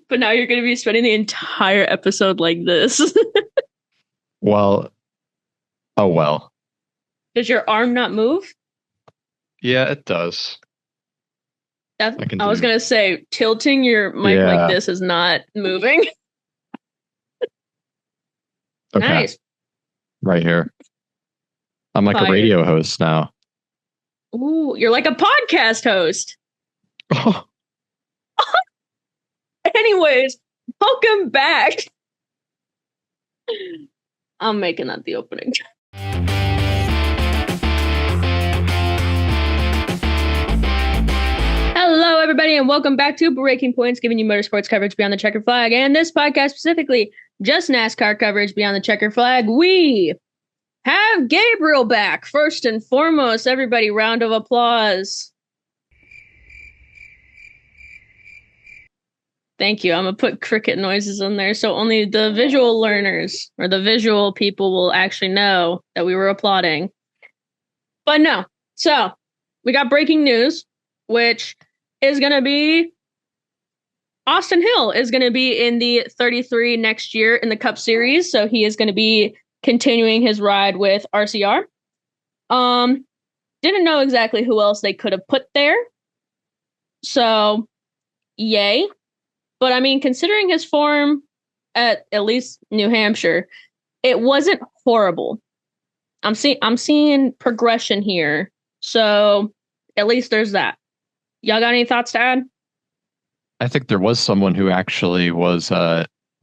But now you're going to be spending the entire episode like this. Well, oh well. Does your arm not move? Yeah, it does. I can I was do. going to say, tilting your mic like Yeah. this is not moving. Okay. Nice. Right here. I'm like a Fire. radio host now. Ooh, you're like a podcast host. Oh, Anyways, welcome back. I'm making that the opening. Hello, everybody, and welcome back to Breaking Points, giving you motorsports coverage beyond the checker flag. And this podcast specifically, just NASCAR coverage beyond the checker flag. We have Gabriel back. First and foremost, everybody, round of applause. Thank you. I'm going to put cricket noises in there so only the visual learners or the visual people will actually know that we were applauding. But no. So we got breaking news, which is going to be Austin Hill is going to be in the 33 next year in the Cup Series. So he is going to be continuing his ride with RCR. Didn't know exactly who else they could have put there. So yay. But I mean, considering his form at least New Hampshire, it wasn't horrible. I'm seeing progression here. So at least there's that. Y'all got any thoughts to add? I think there was someone who actually was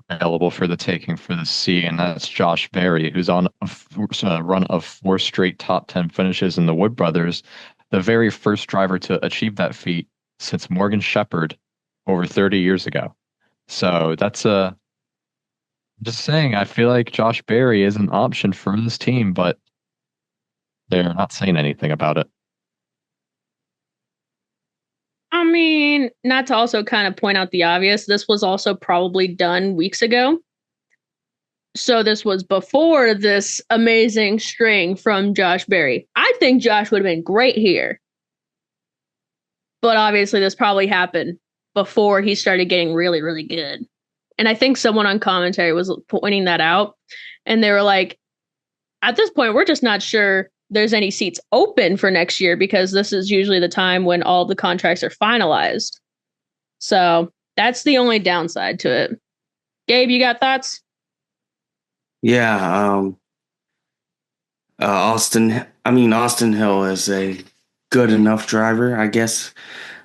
available for the taking for the C, and that's Josh Berry, who's on a run of 4 straight top 10 finishes in the Wood Brothers, the very first driver to achieve that feat since Morgan Shepherd over 30 years ago. So that's just saying, I feel like Josh Berry is an option for this team, but they're not saying anything about it. I mean, not to also kind of point out the obvious, this was also probably done weeks ago. So this was before this amazing string from Josh Berry. I think Josh would have been great here. But obviously this probably happened before he started getting really, really good. And I think someone on commentary was pointing that out. And they were like, at this point, we're just not sure there's any seats open for next year because this is usually the time when all the contracts are finalized. So that's the only downside to it. Gabe, you got thoughts? Yeah, Austin Hill is a good enough driver, I guess.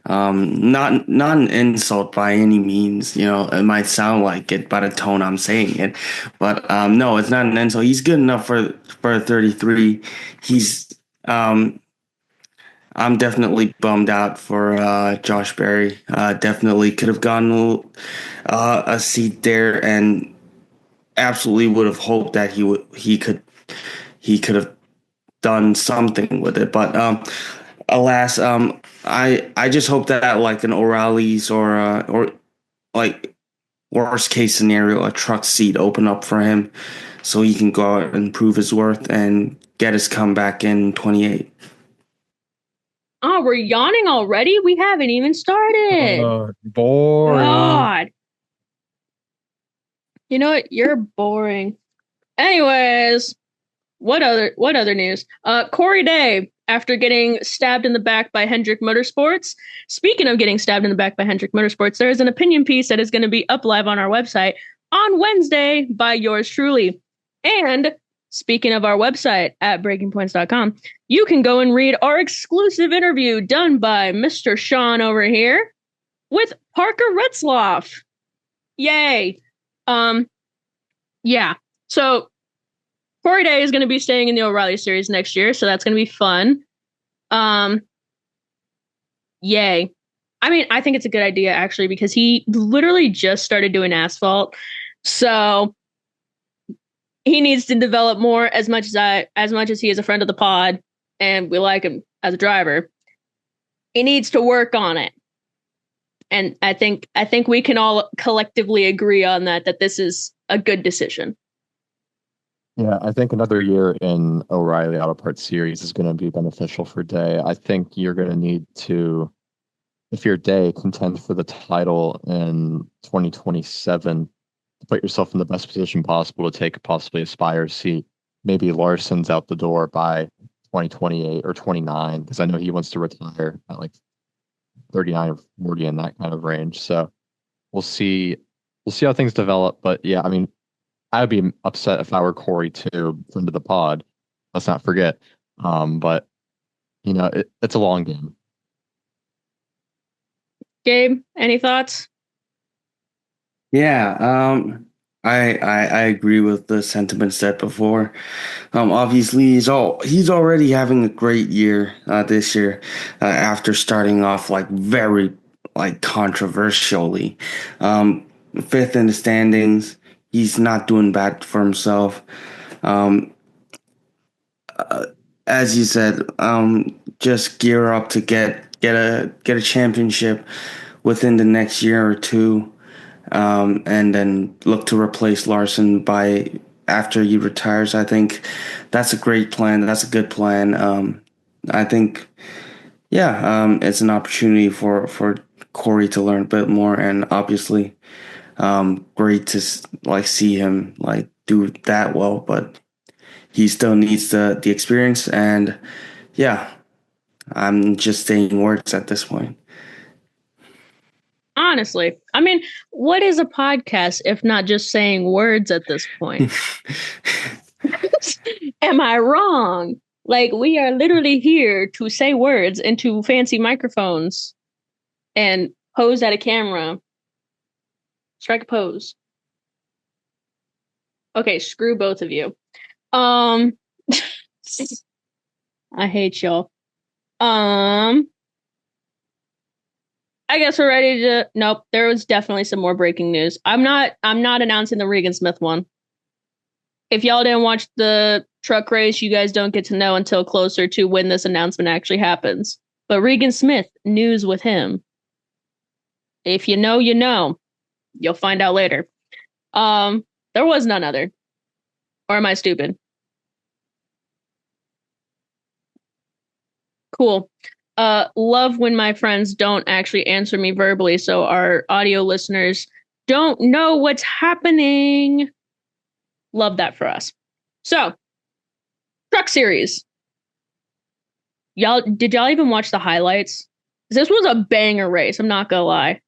Not an insult by any means. It might sound like it by the tone I'm saying it, but no, it's not an insult. He's good enough for a 33. He's I'm definitely bummed out for Josh Berry. Definitely could have gotten a seat there, and absolutely would have hoped that he could have done something with it. But alas, I just hope that like an O'Reilly's or like worst case scenario, a truck seat open up for him so he can go out and prove his worth and get his comeback in 28. Oh, we're yawning already? We haven't even started. Boring. God. You know what? You're boring. Anyways, what other news? Corey Day, after getting stabbed in the back by Hendrick Motorsports. Speaking of getting stabbed in the back by Hendrick Motorsports, there is an opinion piece that is going to be up live on our website on Wednesday by yours truly. And speaking of our website at breakingpoints.com, you can go and read our exclusive interview done by Mr. Sean over here with Parker Retzloff. Yay. Yeah. So Corey Day is going to be staying in the O'Reilly series next year, so that's going to be fun. Yay. I mean, I think it's a good idea actually because he literally just started doing asphalt. So he needs to develop more as much as he is a friend of the pod and we like him as a driver. He needs to work on it. And I think we can all collectively agree on that this is a good decision. Yeah, I think another year in O'Reilly Auto Parts Series is going to be beneficial for Day. I think you're going to need to if your day contend for the title in 2027, put yourself in the best position possible to take possibly a Spire seat. Maybe Larson's out the door by 2028 or 29, because I know he wants to retire at like 39 or 40 in that kind of range. So we'll see. We'll see how things develop. But yeah, I mean, I would be upset if I were Corey too, friend of the pod. Let's not forget. But it's a long game. Gabe, any thoughts? Yeah, I agree with the sentiments said before. Obviously he's already having a great year this year after starting off like very like controversially. Fifth in the standings. He's not doing bad for himself. Um, as you said, just gear up to get a championship within the next year or two, and then look to replace Larson by after he retires. I think that's a great plan. That's a good plan. I think, yeah, it's an opportunity for Corey to learn a bit more, and obviously, great to like see him like do that well, but he still needs the experience, and yeah, I'm just saying words at this point. Honestly, I mean, what is a podcast if not just saying words at this point? Am I wrong? Like, we are literally here to say words into fancy microphones and pose at a camera. Strike a pose. Okay, screw both of you. I hate y'all. I guess we're ready to. Nope, there was definitely some more breaking news. I'm not announcing the Regan Smith one. If y'all didn't watch the truck race, you guys don't get to know until closer to when this announcement actually happens. But Regan Smith, news with him. If you know, you know. You'll find out later. There was none other. Or am I stupid? Cool. Love when my friends don't actually answer me verbally, so our audio listeners don't know what's happening. Love that for us. So, truck series. Did y'all even watch the highlights? This was a banger race, I'm not gonna lie.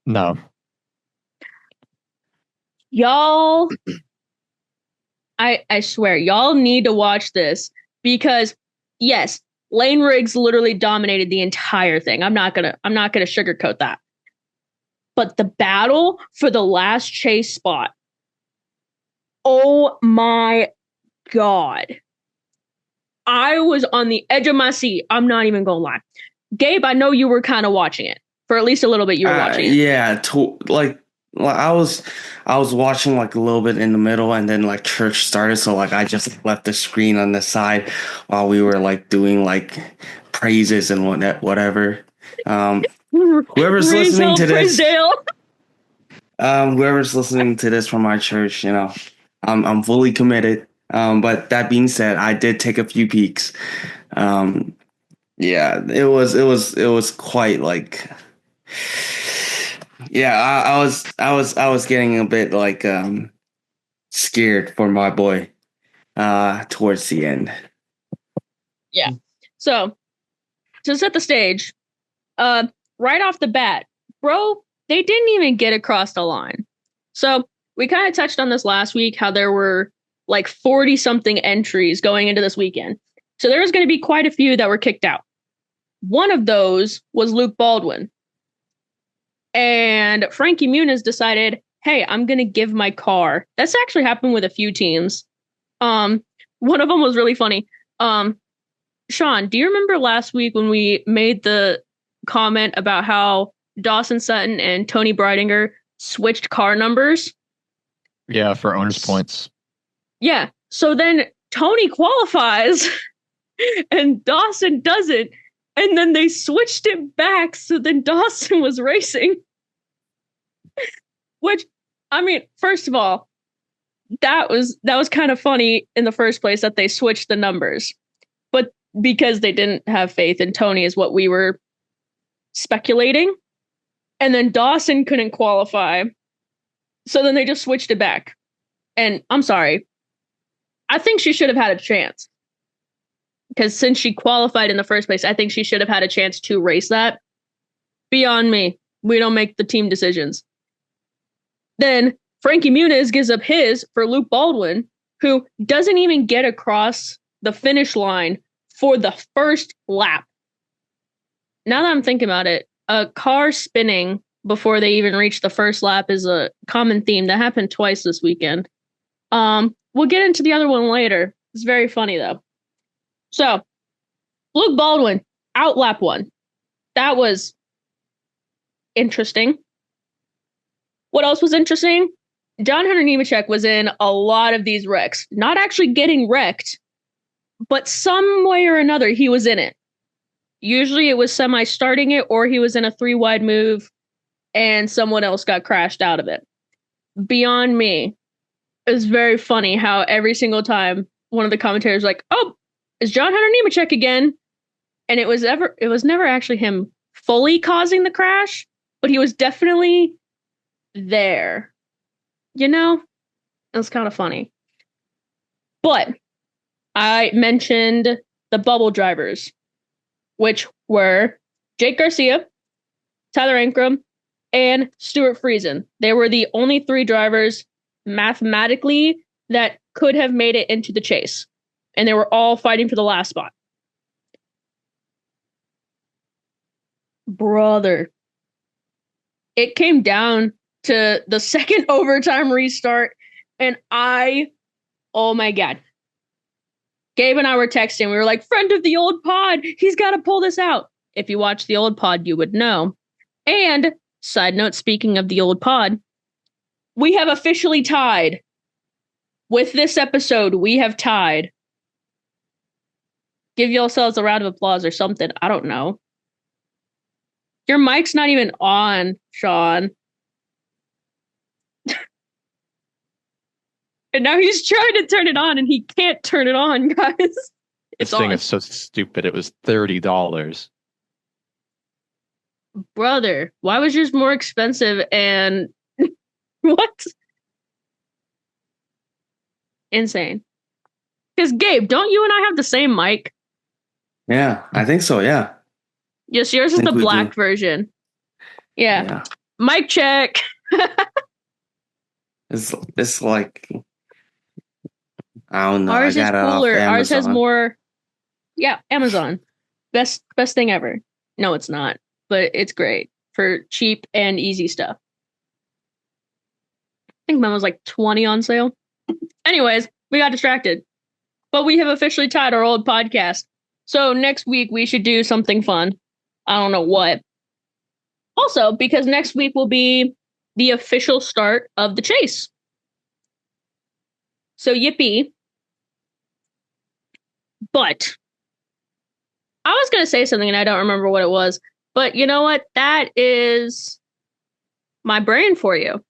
No. Y'all, I swear, y'all need to watch this because yes, Lane Riggs literally dominated the entire thing. I'm not gonna sugarcoat that. But the battle for the last chase spot, oh my God. I was on the edge of my seat. I'm not even gonna lie. Gabe, I know you were kind of watching it. For at least a little bit, you were watching it. Yeah, like I was watching like a little bit in the middle, and then like church started, so like I just left the screen on the side while we were like doing like praises and whatever. Whoever's listening to this, whoever's listening to this from my church, I'm fully committed. But that being said, I did take a few peeks. Yeah, it was quite like. Yeah, I was getting a bit like scared for my boy towards the end. Yeah. So to set the stage, right off the bat, bro, they didn't even get across the line. So we kind of touched on this last week, how there were like 40 something entries going into this weekend. So there was going to be quite a few that were kicked out. One of those was Luke Baldwin. And Frankie Muniz decided, hey, I'm going to give my car. That's actually happened with a few teams. One of them was really funny. Sean, do you remember last week when we made the comment about how Dawson Sutton and Tony Breidinger switched car numbers? Yeah, for owner's points. Yeah. So then Tony qualifies and Dawson doesn't. And then they switched it back. So then Dawson was racing. Which, I mean, first of all, that was kind of funny in the first place that they switched the numbers. But because they didn't have faith in Tony is what we were speculating. And then Dawson couldn't qualify. So then they just switched it back. And I'm sorry. I think she should have had a chance. Because since she qualified in the first place, I think she should have had a chance to race that. Beyond me. We don't make the team decisions. Then Frankie Muniz gives up his for Luke Baldwin, who doesn't even get across the finish line for the first lap. Now that I'm thinking about it, a car spinning before they even reach the first lap is a common theme that happened twice this weekend. We'll get into the other one later. It's very funny though. So, Luke Baldwin, out lap 1. That was interesting. What else was interesting? John Hunter Nemechek was in a lot of these wrecks. Not actually getting wrecked, but some way or another, he was in it. Usually it was semi-starting it, or he was in a 3-wide move, and someone else got crashed out of it. Beyond me, it was very funny how every single time one of the commentators was like, oh, it's John Hunter Nemechek again. And it was never actually him fully causing the crash, but he was definitely there. You know? It was kind of funny. But I mentioned the bubble drivers, which were Jake Garcia, Tyler Ankrum, and Stuart Friesen. They were the only 3 drivers mathematically that could have made it into the chase. And they were all fighting for the last spot. Brother. It came down to the second overtime restart, and oh my God. Gabe and I were texting. We were like, friend of the old pod, he's got to pull this out. If you watch the old pod, you would know. And, side note, speaking of the old pod, we have officially tied. With this episode, we have tied. Give yourselves a round of applause or something. I don't know. Your mic's not even on, Sean. And now he's trying to turn it on and he can't turn it on, guys. This thing is so stupid. It was $30. Brother, why was yours more expensive and what? Insane. Because Gabe, don't you and I have the same mic? Yeah, I think so, yeah. Yes, yours is the black version. Yeah. Mic check. It's like, I don't know. Ours is cooler. Ours has more. Yeah, Amazon. Best thing ever. No, it's not. But it's great for cheap and easy stuff. I think mine was like 20 on sale. Anyways, we got distracted. But we have officially tied our old podcast. So next week we should do something fun. I don't know what. Also, because next week will be the official start of the chase. So yippee. But I was going to say something and I don't remember what it was. But you know what? That is my brain for you.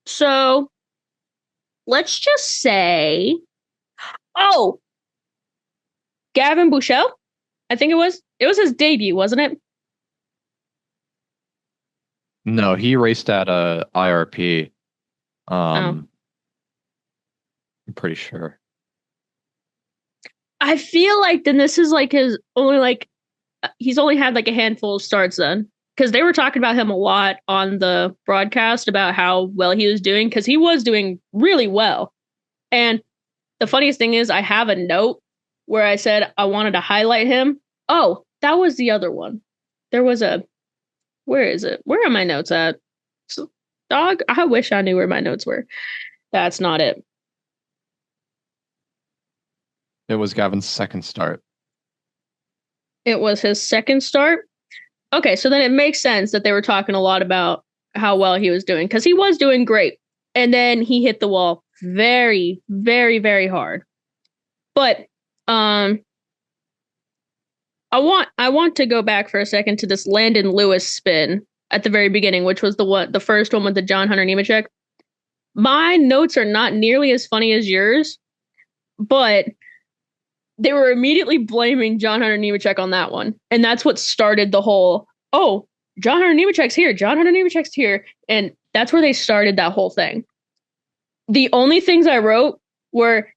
So let's just say, Gavin Bouchel, I think it was his debut, wasn't it? No, he raced at IRP. I'm pretty sure. I feel like then this is like his only he's only had like a handful of starts then, because they were talking about him a lot on the broadcast about how well he was doing, because he was doing really well. And the funniest thing is I have a note where I said I wanted to highlight him. Oh, that was the other one. There was where is it? Where are my notes at? Dog, I wish I knew where my notes were. That's not it. It was Gavin's second start. It was his second start? Okay, so then it makes sense that they were talking a lot about how well he was doing, because he was doing great. And then he hit the wall very, very, very hard. But I want to go back for a second to this Landon Lewis spin at the very beginning, which was the first one with the John Hunter Nemechek. My notes are not nearly as funny as yours, but they were immediately blaming John Hunter Nemechek on that one. And that's what started the whole, oh, John Hunter Nemechek's here. John Hunter Nemechek's here. And that's where they started that whole thing. The only things I wrote were,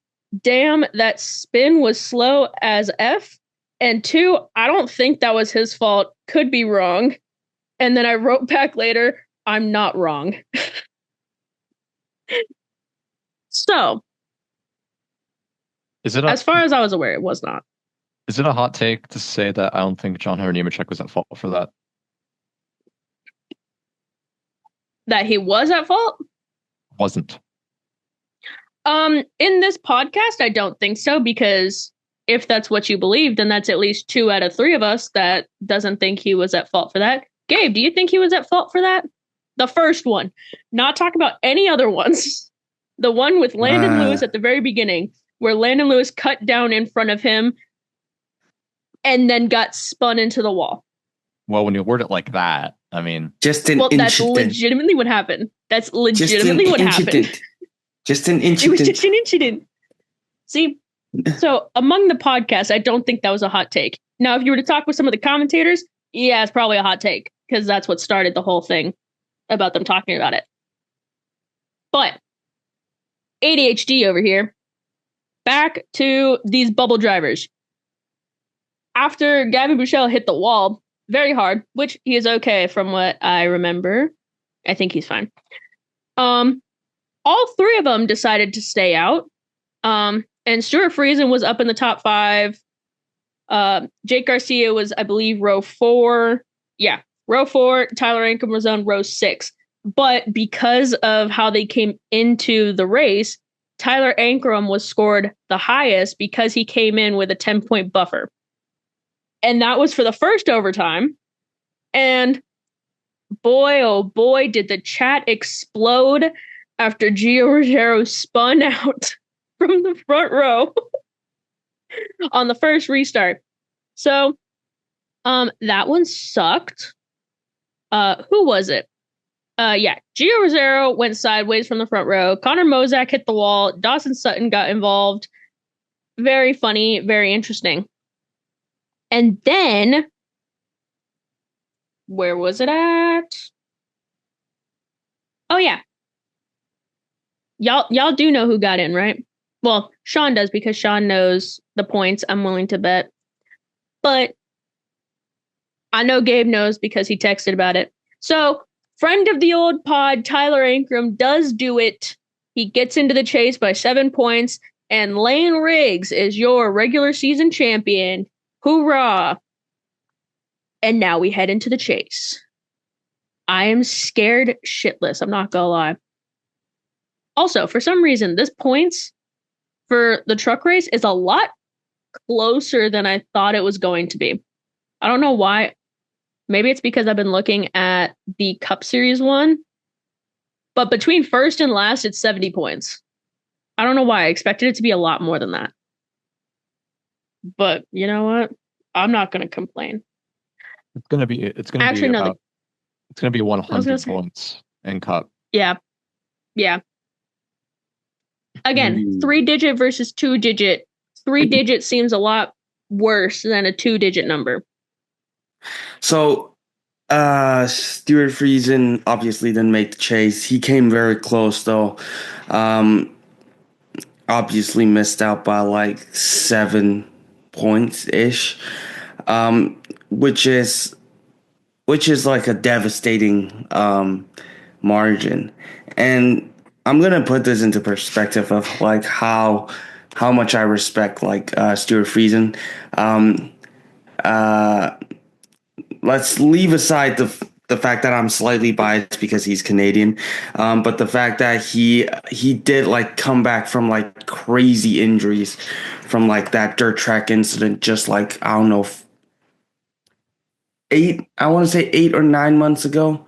damn, that spin was slow as F. And 2, I don't think that was his fault. Could be wrong. And then I wrote back later, I'm not wrong. So, as far as I was aware, it was not. Is it a hot take to say that I don't think John Hunter Nemechek was at fault for that? That he was at fault? Wasn't. In this podcast, I don't think so, because if that's what you believe, then that's at least 2 out of 3 of us that doesn't think he was at fault for that. Gabe, do you think he was at fault for that? The first one. Not talk about any other ones. The one with Landon Lewis at the very beginning, where Landon Lewis cut down in front of him and then got spun into the wall. Well, when you word it like that, I mean... Just an incident. That's legitimately what happened. That's legitimately what happened. Just an incident. It was just an incident. See? So, among the podcasts, I don't think that was a hot take. Now, if you were to talk with some of the commentators, yeah, it's probably a hot take, because that's what started the whole thing about them talking about it. But, ADHD over here. Back to these bubble drivers. After Gavin Bouchel hit the wall very hard, which he is okay from what I remember. I think he's fine. All 3 of them decided to stay out. And Stuart Friesen was up in the top 5. Jake Garcia was, I believe, row 4. Yeah, row 4. Tyler Ankrum was on row 6. But because of how they came into the race, Tyler Ankrum was scored the highest because he came in with a 10-point buffer. And that was for the first overtime. And boy, oh boy, did the chat explode after Gio Ruggiero spun out from the front row on the first restart. So, that one sucked. Who was it? Yeah, Gio Ruggiero went sideways from the front row. Connor Mozak hit the wall. Dawson Sutton got involved. Very funny, very interesting. And then, where was it at? Oh yeah. Y'all do know who got in, right? Well, Sean does, because Sean knows the points, I'm willing to bet. But I know Gabe knows because he texted about it. So, friend of the old pod, Tyler Ankrum, does do it. He gets into the chase by 7 points, and Lane Riggs is your regular season champion. Hoorah! And now we head into the chase. I am scared shitless, I'm not gonna lie. Also, for some reason, this points for the truck race is a lot closer than I thought it was going to be. I don't know why. Maybe it's because I've been looking at the Cup Series one. But between first and last, it's 70 points. I don't know why. I expected it to be a lot more than that. But you know what? I'm not going to complain. It's going to be 100 points in Cup. Yeah. Again, 3-digit versus 2-digit. 3-digit seems a lot worse than a 2-digit number. So, Stuart Friesen obviously didn't make the chase. He came very close, though. Obviously missed out by like 7 points ish, which is like a devastating margin. And I'm gonna put this into perspective of like how much I respect like Stuart Friesen. Let's leave aside the fact that I'm slightly biased because he's Canadian, but the fact that he did like come back from like crazy injuries from like that dirt track incident, just like I don't know, 8 or 9 months ago,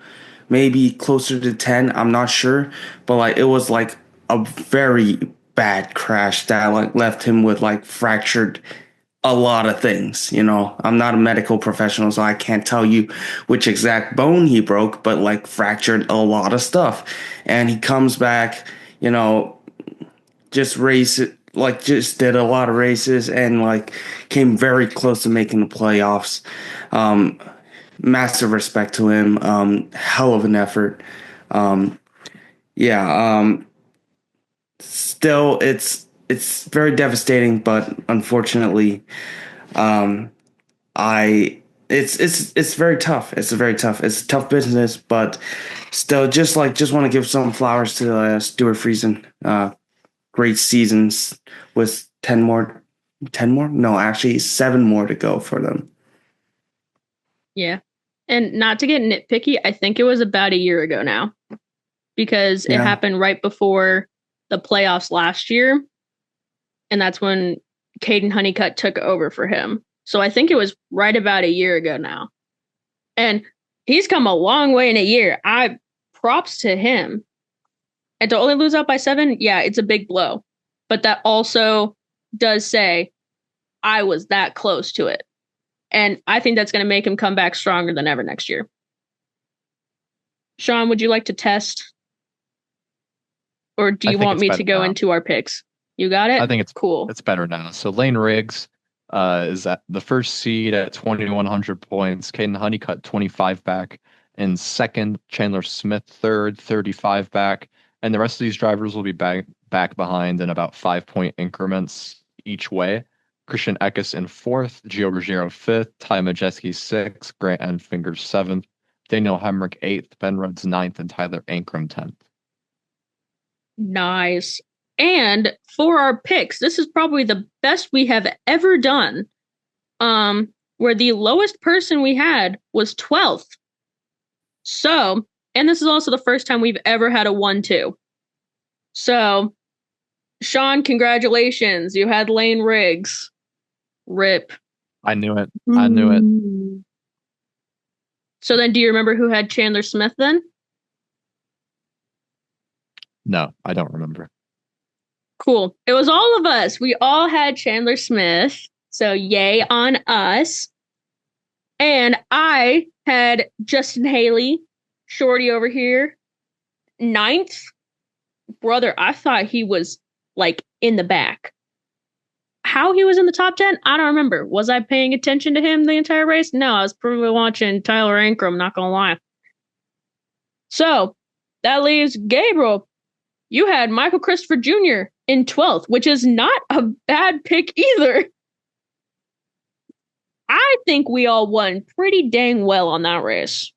maybe closer to 10. I'm not sure, but like it was like a very bad crash that like left him with like fractured a lot of things. You know, I'm not a medical professional, so I can't tell you which exact bone he broke, but like fractured a lot of stuff. And he comes back, you know, just did a lot of races and like came very close to making the playoffs. massive respect to him. Hell of an effort. Um, yeah. Still, it's very devastating, but unfortunately, um, I it's very tough. It's a tough business, but still, just want to give some flowers to Stuart Friesen. Great seasons with 10 more? No, actually 7 more to go for them. Yeah. And not to get nitpicky, I think it was about a year ago now because it Yeah. happened right before the playoffs last year. And that's when Caden Honeycutt took over for him. So I think it was right about a year ago now. And he's come a long way in a year. I props to him. And to only lose out by 7, yeah, it's a big blow. But that also does say I was that close to it. And I think that's going to make him come back stronger than ever next year. Sean, would you like to test? Or do you want me to go into our picks? You got it? I think it's cool. It's better now. So Lane Riggs is at the first seed at 2,100 points. Caden Honeycutt 25 back. In second, Chandler Smith third, 35 back. And the rest of these drivers will be back behind in about 5-point increments each way. Christian Eckes in fourth, Gio Ruggiero fifth, Ty Majeski sixth, Grant Enfinger seventh, Daniel Hemrick eighth, Ben Rhodes ninth, and Tyler Ankrum 10th. Nice. And for our picks, this is probably the best we have ever done. Where the lowest person we had was 12th. So, and this is also the first time we've ever had a 1-2. So, Sean, congratulations. You had Lane Riggs. RIP. I knew it. I knew it. So then do you remember who had Chandler Smith then? No, I don't remember. Cool. It was all of us. We all had Chandler Smith. So yay on us. And I had Justin Haley, Shorty over here, 9th. Brother, I thought he was like in the back. How he was in the top 10, I don't remember. Was I paying attention to him the entire race? No, I was probably watching Tyler Ankrum, not gonna lie. So that leaves Gabriel. You had Michael Christopher Jr. in 12th, which is not a bad pick either. I think we all won pretty dang well on that race.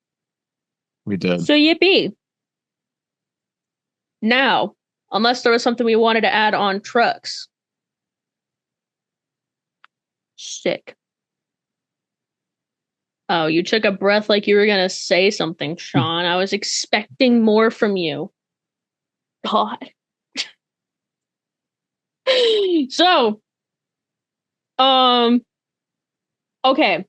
We did. So yippee. Now, unless there was something we wanted to add on trucks. Sick. Oh, you took a breath like you were going to say something, Sean. I was expecting more from you. God. So, okay.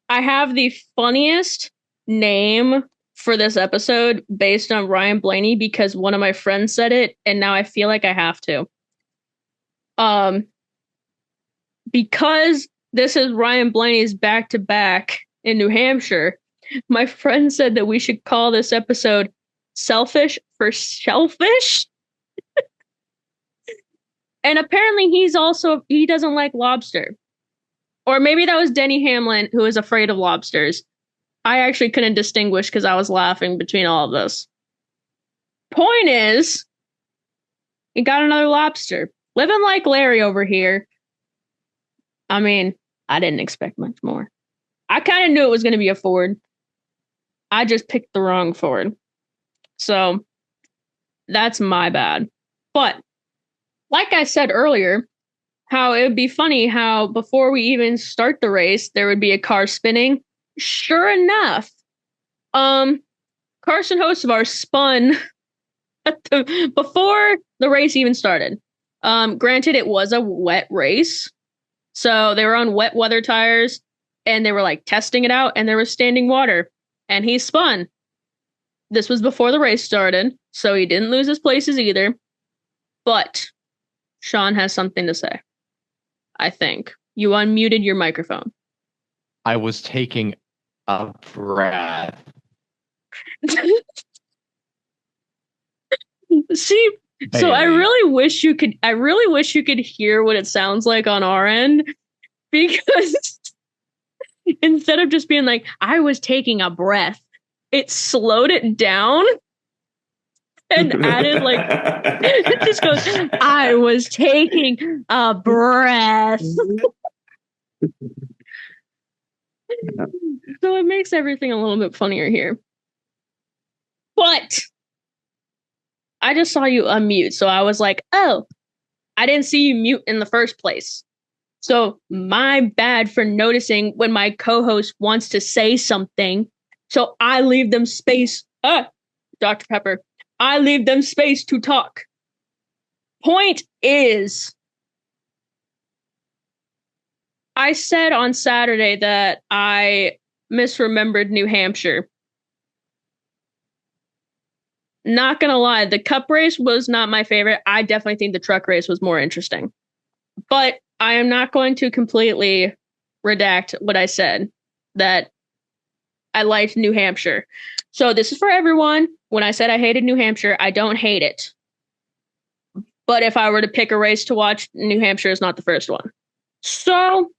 I have the funniest name for this episode based on Ryan Blaney because one of my friends said it, and now I feel like I have to. Because this is Ryan Blaney's back-to-back in New Hampshire, my friend said that we should call this episode Selfish for Shellfish. And apparently he doesn't like lobster. Or maybe that was Denny Hamlin, who is afraid of lobsters. I actually couldn't distinguish because I was laughing between all of this. Point is, he got another lobster. Living like Larry over here. I mean, I didn't expect much more. I kind of knew it was going to be a Ford. I just picked the wrong Ford. So, that's my bad. But, like I said earlier, how it would be funny how before we even start the race, there would be a car spinning. Sure enough, Carson Hocevar spun before the race even started. Granted, it was a wet race. So they were on wet weather tires and they were like testing it out and there was standing water and he spun. This was before the race started, so he didn't lose his places either. But Sean has something to say. I think. You unmuted your microphone. I was taking a breath. See, so I really wish you could hear what it sounds like on our end because instead of just being like, I was taking a breath, it slowed it down and added like, it just goes, I was taking a breath. So it makes everything a little bit funnier here. But I just saw you unmute, so I was like, oh, I didn't see you mute in the first place. So my bad for noticing when my co-host wants to say something. So I leave them space. Dr. Pepper, I leave them space to talk. Point is, I said on Saturday that I misremembered New Hampshire. Not gonna lie, the cup race was not my favorite. I definitely think the truck race was more interesting. But I am not going to completely redact what I said, that I liked New Hampshire. So this is for everyone. When I said I hated New Hampshire, I don't hate it. But if I were to pick a race to watch, New Hampshire is not the first one. So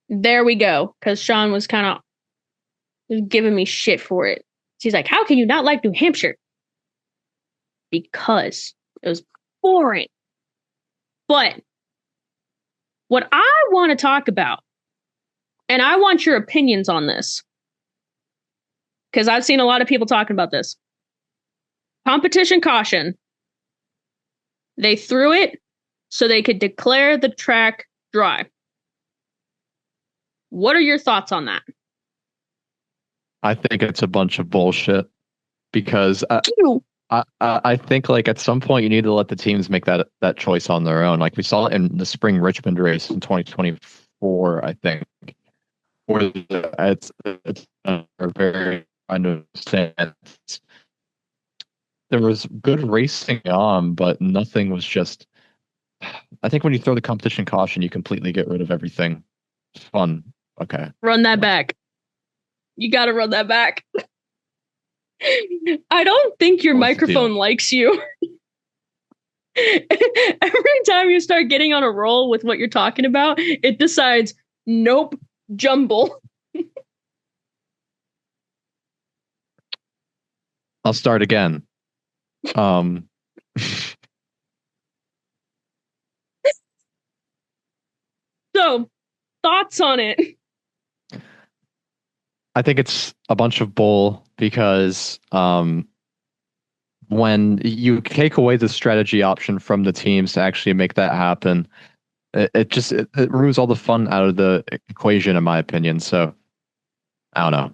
there we go. Because Sean was kind of giving me shit for it. She's like, how can you not like New Hampshire? Because it was boring. But what I want to talk about, and I want your opinions on this, because I've seen a lot of people talking about this. Competition caution. They threw it so they could declare the track dry. What are your thoughts on that? I think it's a bunch of bullshit because I think like at some point you need to let the teams make that choice on their own. Like we saw it in the spring Richmond race in 2024, I think, where it's a very understand. There was good racing on, but nothing was just. I think when you throw the competition caution, you completely get rid of everything. It's fun. Okay. Run that back. You got to run that back. I don't think your microphone likes you. Every time you start getting on a roll with what you're talking about, it decides, nope, jumble. I'll start again. So, thoughts on it? I think it's a bunch of bull because when you take away the strategy option from the teams to actually make that happen, it ruins all the fun out of the equation, in my opinion. So, I don't know.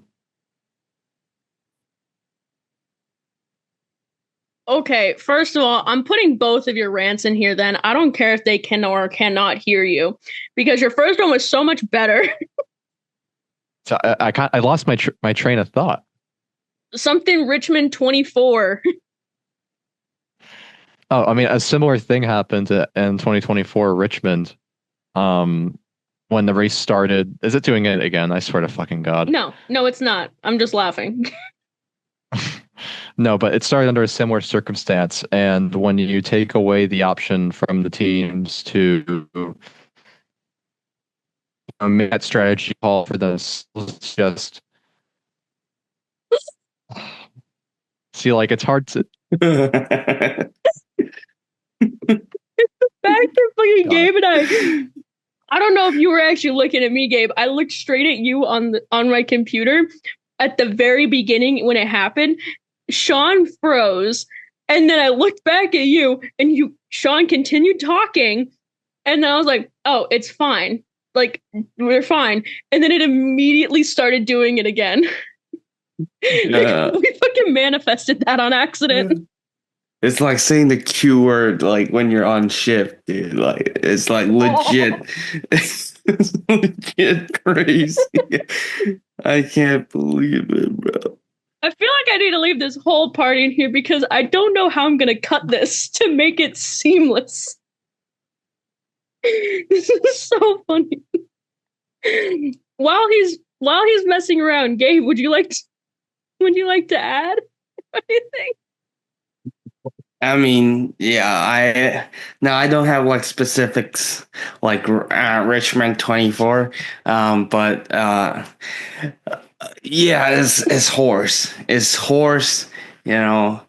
Okay, first of all, I'm putting both of your rants in here then. I don't care if they can or cannot hear you, because your first one was so much better. So I lost my train of thought. Something Richmond 24. Oh, I mean, a similar thing happened in 2024 Richmond. When the race started, is it doing it again? I swear to fucking God. No, it's not. I'm just laughing. No, but it started under a similar circumstance, and when you take away the option from the teams to make that strategy call for this, it's just see, like it's hard to. Back to fucking Gabe and I don't know if you were actually looking at me, Gabe. I looked straight at you on my computer at the very beginning when it happened. Sean froze, and then I looked back at you, and Sean continued talking, and then I was like, "Oh, it's fine. Like we're fine." And then it immediately started doing it again. Like, we fucking manifested that on accident. It's like saying the Q word like when you're on shift, dude. Like it's like legit. It's legit crazy. I can't believe it, bro. I feel like I need to leave this whole part in here because I don't know how I'm gonna cut this to make it seamless. This is so funny. While he's messing around, Gabe, would you like to add anything? I mean, yeah, I don't have like specifics like Richmond 24, but yeah, it's horse. It's horse, you know,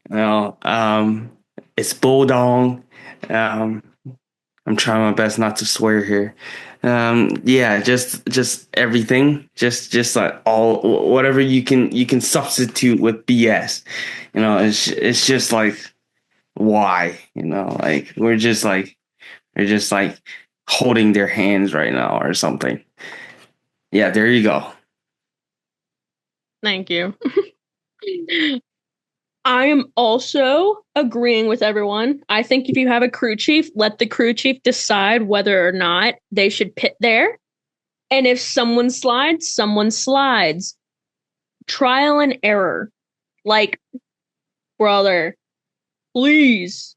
you know, it's bulldog. Um, I'm trying my best not to swear here. Yeah, just everything, just like all whatever you can substitute with BS. It's just like why, like we're just like holding their hands right now or something. Yeah, there you go. Thank you. I am also agreeing with everyone. I think if you have a crew chief, let the crew chief decide whether or not they should pit there. And if someone slides, someone slides. Trial and error. Like, brother, please.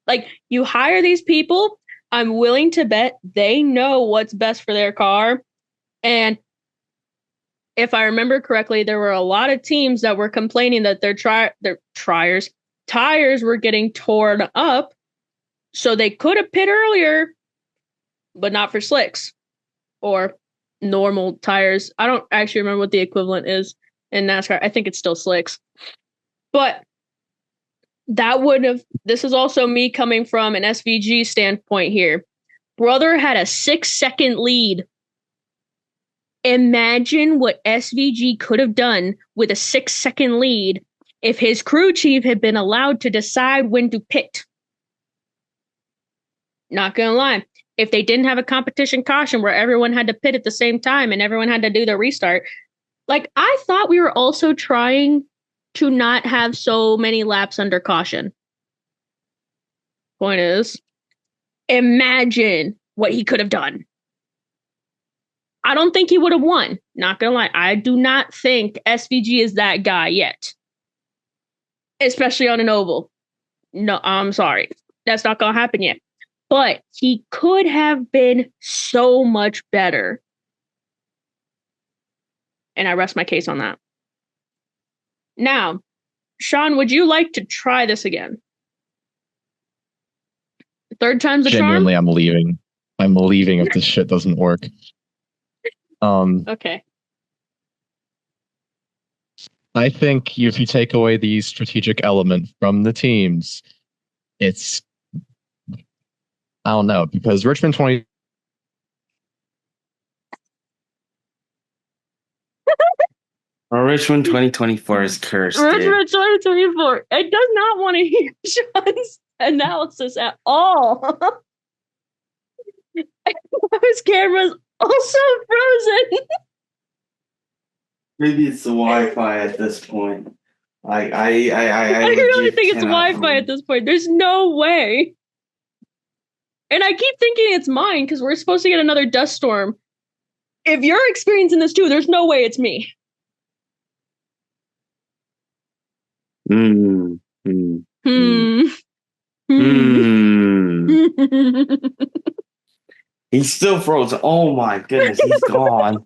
Like, you hire these people. I'm willing to bet they know what's best for their car. And if I remember correctly, there were a lot of teams that were complaining that their tires were getting torn up. So they could have pit earlier, but not for slicks or normal tires. I don't actually remember what the equivalent is in NASCAR. I think it's still slicks. But this is also me coming from an SVG standpoint here. Brother had a 6-second lead. Imagine what SVG could have done with a 6-second lead if his crew chief had been allowed to decide when to pit. Not gonna lie. If they didn't have a competition caution where everyone had to pit at the same time and everyone had to do their restart, like I thought we were also trying to not have so many laps under caution. Point is, imagine what he could have done. I don't think he would have won. Not gonna lie. I do not think SVG is that guy yet. Especially on an oval. No, I'm sorry. That's not gonna happen yet. But he could have been so much better. And I rest my case on that. Now, Sean, would you like to try this again? Third time's the charm? Genuinely, I'm leaving. I'm leaving if this shit doesn't work. Okay. I think if you take away the strategic element from the teams, it's I don't know, because Richmond 20 Richmond 2024 is cursed. Richmond 2024. It does not want to hear Sean's analysis at all. His camera's also frozen. Maybe it's the Wi-Fi at this point. I really think it's cannot Wi-Fi at this point. There's no way. And I keep thinking it's mine because we're supposed to get another dust storm. If you're experiencing this too, there's no way it's me. Hmm. He's still frozen. Oh my goodness, he's gone.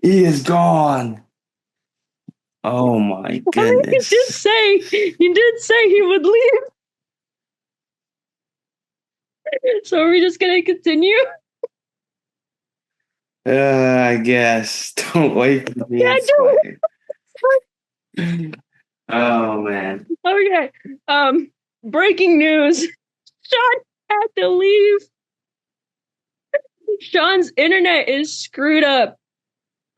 He is gone. Oh my goodness. He did say he would leave. So are we just gonna continue? I guess. Don't wait for me. Yeah, Oh man. Okay. Breaking news. Sean had to leave. Sean's internet is screwed up.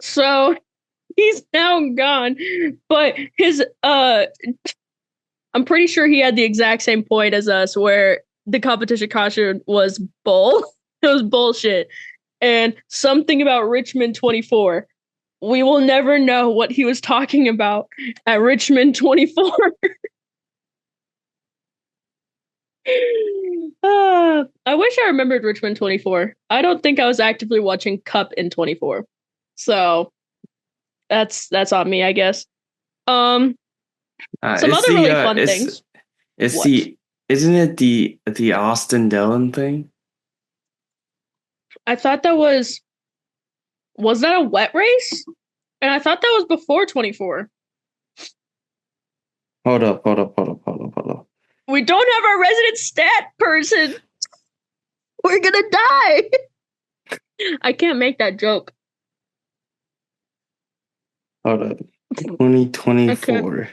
So he's now gone. But I'm pretty sure he had the exact same point as us where the competition caution was bull. It was bullshit. And something about Richmond 24. We will never know what he was talking about at Richmond 24. I wish I remembered Richmond 24. I don't think I was actively watching Cup in 24. So that's on me, I guess. Some other really fun things. Isn't it the Austin Dillon thing? I thought that was that a wet race? And I thought that was before 24. Hold up. We don't have our resident stat person. We're gonna die. I can't make that joke. Hold up. 2024.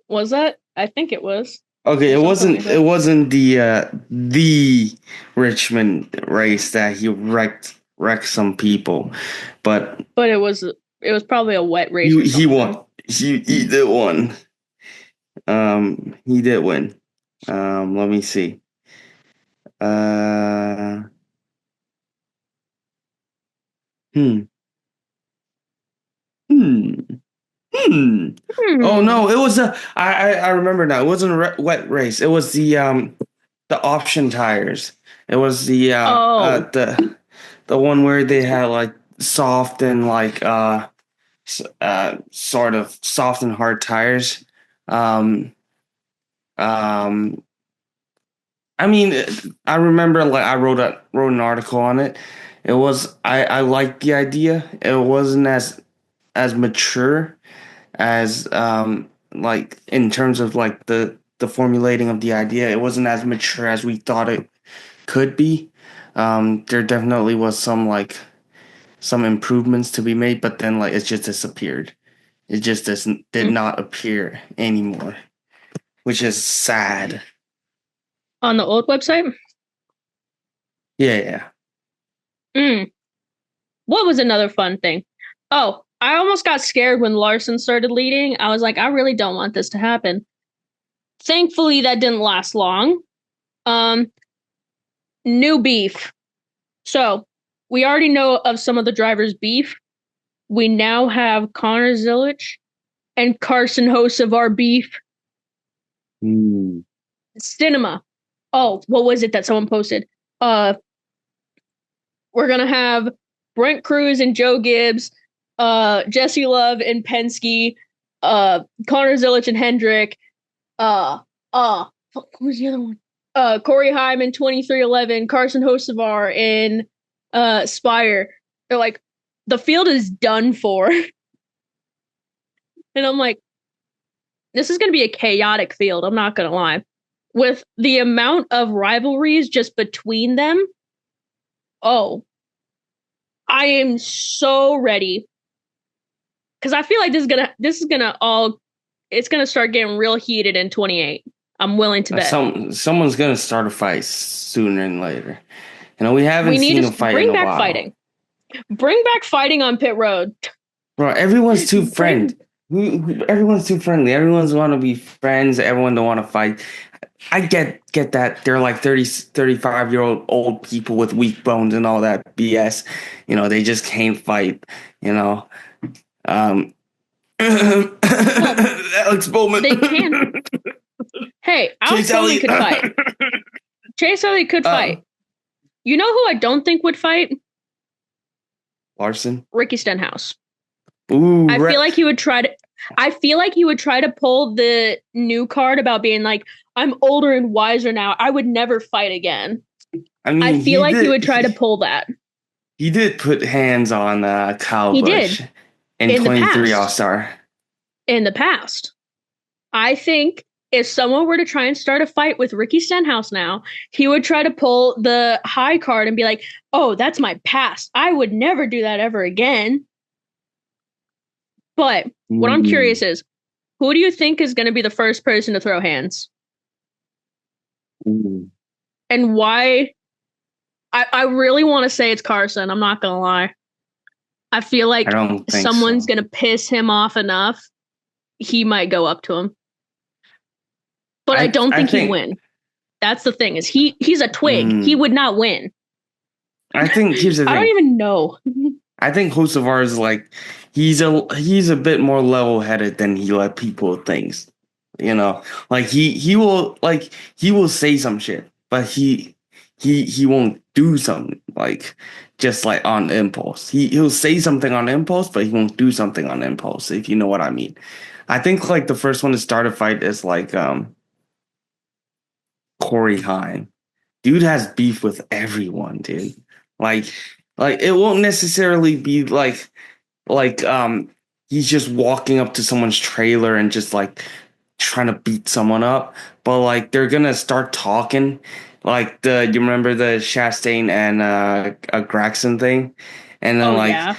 Was that? I think it was. Okay, it wasn't. Like that. It wasn't the Richmond race that he wrecked some people, but it was probably a wet race. He won. He did won. He did win. Let me see. Hmm. Oh no, it was I remember now. It wasn't a wet race. It was the option tires. It was the one where they had like soft and like sort of soft and hard tires. I mean, I remember like I wrote an article on it. It was I liked the idea. It wasn't as mature as like in terms of like the formulating of the idea. It wasn't as mature as we thought it could be. There definitely was some improvements to be made, but then like it just disappeared. It just did not appear anymore, which is sad. On the old website? Yeah. What was another fun thing? Oh, I almost got scared when Larson started leading. I was like, I really don't want this to happen. Thankfully, that didn't last long. New beef. So, we already know of some of the drivers' beef. We now have Connor Zilich and Carson Hocevar beef. Cinema. Oh, what was it that someone posted? We're gonna have Brent Cruz and Joe Gibbs, Jesse Love and Penske, Connor Zilich and Hendrick, what was the other one? Corey Hyman, 2311, Carson Hocevar in Spire. They're like, the field is done for. And I'm like, this is gonna be a chaotic field, I'm not gonna lie. With the amount of rivalries just between them, I am so ready. Because I feel like it's gonna start getting real heated in 28. I'm willing to bet. Someone's gonna start a fight sooner than later. We haven't seen a fight in a while. Fighting. Bring back fighting on pit road. Bro, everyone's too friendly. Everyone's too friendly. Everyone's want to be friends. Everyone don't want to fight. I get that. They're like 30, 35-year-old old people with weak bones and all that BS. They just can't fight. Alex Bowman. They can. Hey, Alex Bowman could fight. Chase Elliott could fight. You know who I don't think would fight? Larson. Ricky Stenhouse. Ooh, I feel like he would try to pull the new card about being like, I'm older and wiser now. I would never fight again. I feel like he would try to pull that. He did put hands on Kyle Busch in 23 All-Star. In the past. I think if someone were to try and start a fight with Ricky Stenhouse now, he would try to pull the high card and be like, oh, that's my past. I would never do that ever again. But what I'm curious is, who do you think is going to be the first person to throw hands? And why? I really want to say it's Carson. I'm not going to lie. I feel like someone's going to piss him off enough. He might go up to him. But I don't think he'd win. That's the thing, is he's a twig. He would not win. I think here's the thing. I don't even know. I think Hocevar is like, he's a bit more level-headed than he let people think. Like he will say some shit, but he won't do something like just like on impulse. He'll say something on impulse, but he won't do something on impulse, if you know what I mean. I think like the first one to start a fight is like Corey Hine. Dude has beef with everyone, dude. Like it won't necessarily be like he's just walking up to someone's trailer and just like trying to beat someone up, but like they're gonna start talking, like you remember the Chastain and Gregson thing, and then Oh yeah.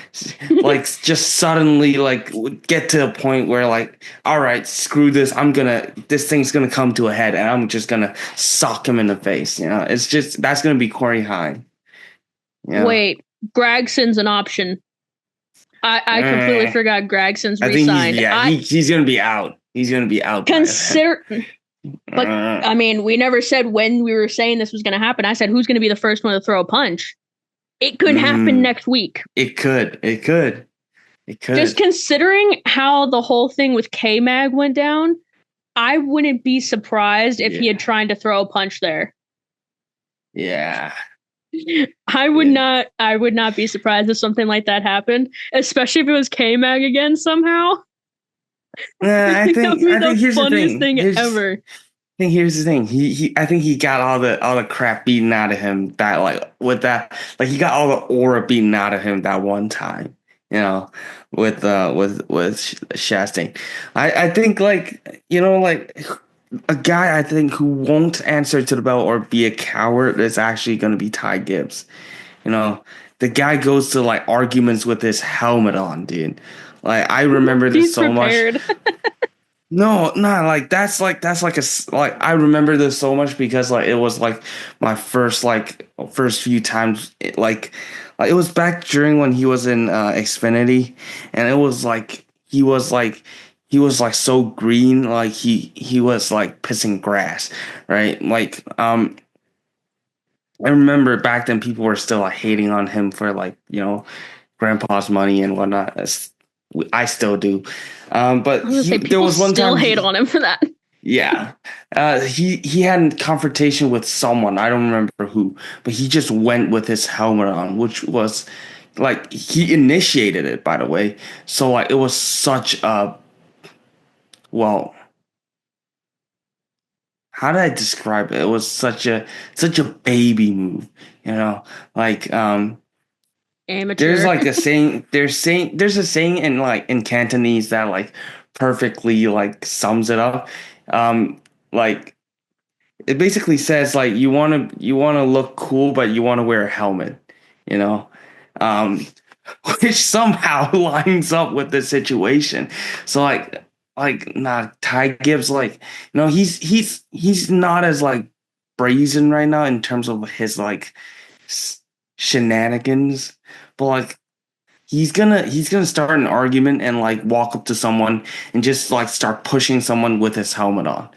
like just suddenly like get to a point where like, all right, screw this, this thing's gonna come to a head, and I'm just gonna sock him in the face. It's just that's gonna be Corey Hine. Wait, Gregson's an option. I completely forgot Gregson's I think resigned. he's gonna be out. He's gonna be out. Consider, but I mean, we never said when we were saying this was going to happen. I said who's going to be the first one to throw a punch. It could happen next week. It could. Just considering how the whole thing with K-Mag went down, I wouldn't be surprised if he had tried to throw a punch there. Yeah. I would not be surprised if something like that happened, especially if it was K-Mag again somehow. I think here's the thing. Ever. I think here's the thing. I think he got all the crap beaten out of him that he got all the aura beaten out of him that one time. With Chastain. I think a guy I think who won't answer to the bell or be a coward is actually going to be Ty Gibbs. The guy goes to like arguments with his helmet on, dude. Like I remember this so much. No, like that's like I remember this so much because like it was like my first few times it was back during when he was in Xfinity, and it was like he was like so green, like he was like pissing grass, right? Like I remember back then people were still like hating on him for grandpa's money and whatnot. I still do. But there was one still time hate on him for that. Yeah. He had a confrontation with someone. I don't remember who, but he just went with his helmet on, which was like he initiated it, by the way. So like it was such a how did I describe it? It was such a baby move, Amateur. There's like a saying. There's a saying in Cantonese that like perfectly like sums it up. Like it basically says like you want to look cool, but you want to wear a helmet. You know, um, which somehow lines up with the situation. So Ty Gibbs he's not as like brazen right now in terms of his like shenanigans, but like he's gonna start an argument and like walk up to someone and just like start pushing someone with his helmet on,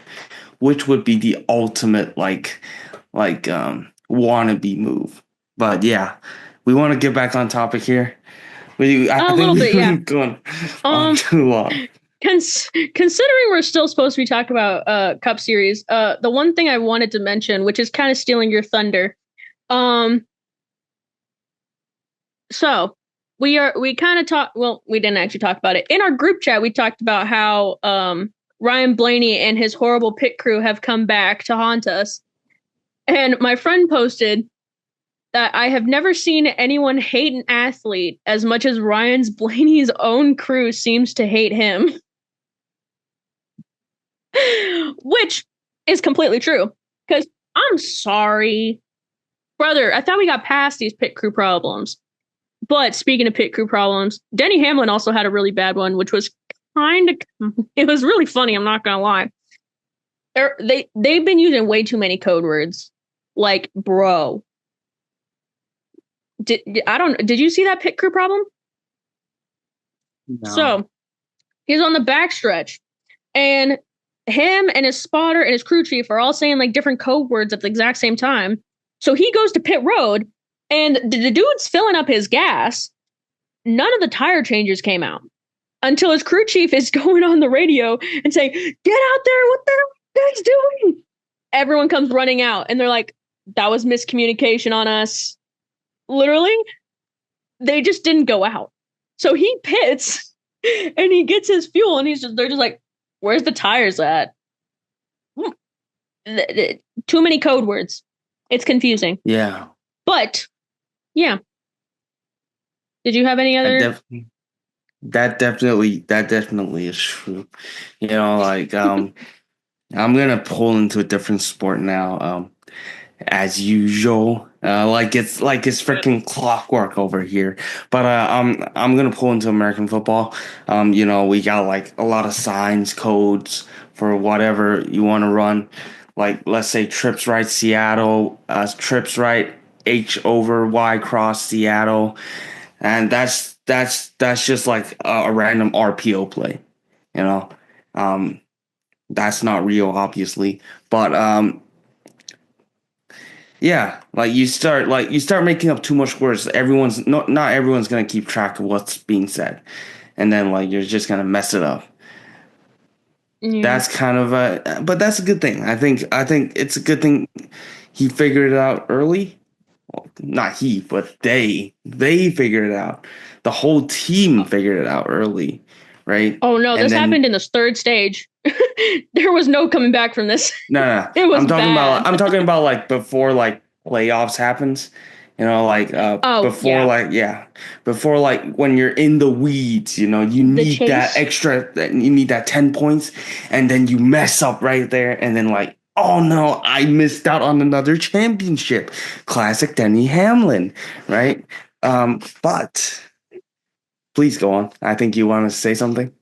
which would be the ultimate wannabe move. But yeah, we want to get back on topic here. I think we've been going on too long. Considering we're still supposed to be talking about Cup Series, the one thing I wanted to mention, which is kind of stealing your thunder, so we kind of talked. Well, we didn't actually talk about it in our group chat. We talked about how Ryan Blaney and his horrible pit crew have come back to haunt us, and my friend posted that I have never seen anyone hate an athlete as much as Ryan's Blaney's own crew seems to hate him. Which is completely true. Because I'm sorry, brother, I thought we got past these pit crew problems. But speaking of pit crew problems, Denny Hamlin also had a really bad one, which was it was really funny, I'm not gonna lie. They've been using way too many code words. Like, bro. Did you see that pit crew problem? No. So he's on the backstretch, and him and his spotter and his crew chief are all saying like different code words at the exact same time. So he goes to pit road, and the dude's filling up his gas. None of the tire changes came out until his crew chief is going on the radio and saying, "Get out there! What the hell are you guys doing?" Everyone comes running out, and they're like, "That was miscommunication on us." Literally, they just didn't go out. So he pits and he gets his fuel, and they're just like, "Where's the tires at?" Too many code words. It's confusing. Yeah. But yeah. Did you have any other? That definitely is true. Like I'm gonna pull into a different sport now. As usual. Like it's freaking clockwork over here. But I'm gonna pull into American football. We got like a lot of signs, codes for whatever you want to run. Like let's say trips right Seattle, trips right H over Y cross Seattle, and that's just like a random RPO play. You know, um, that's not real, obviously, but yeah, like you start making up too much words. Everyone's not everyone's gonna keep track of what's being said, and then like you're just gonna mess it up. Yeah. That's kind of but that's a good thing. I think it's a good thing he figured it out early. Well, not he, but they figured it out. The whole team figured it out early, right? Oh no, And this then happened in the third stage. There was no coming back from this. no, no, no. It was bad. I'm talking about like before like playoffs happens. Like Oh before yeah, like yeah, before like when you're in the weeds, you the need that chase. extra that you need that 10 points and then you mess up right there and then like oh no, I missed out on another championship. Classic Denny Hamlin, right? But please go on. I think you want to say something.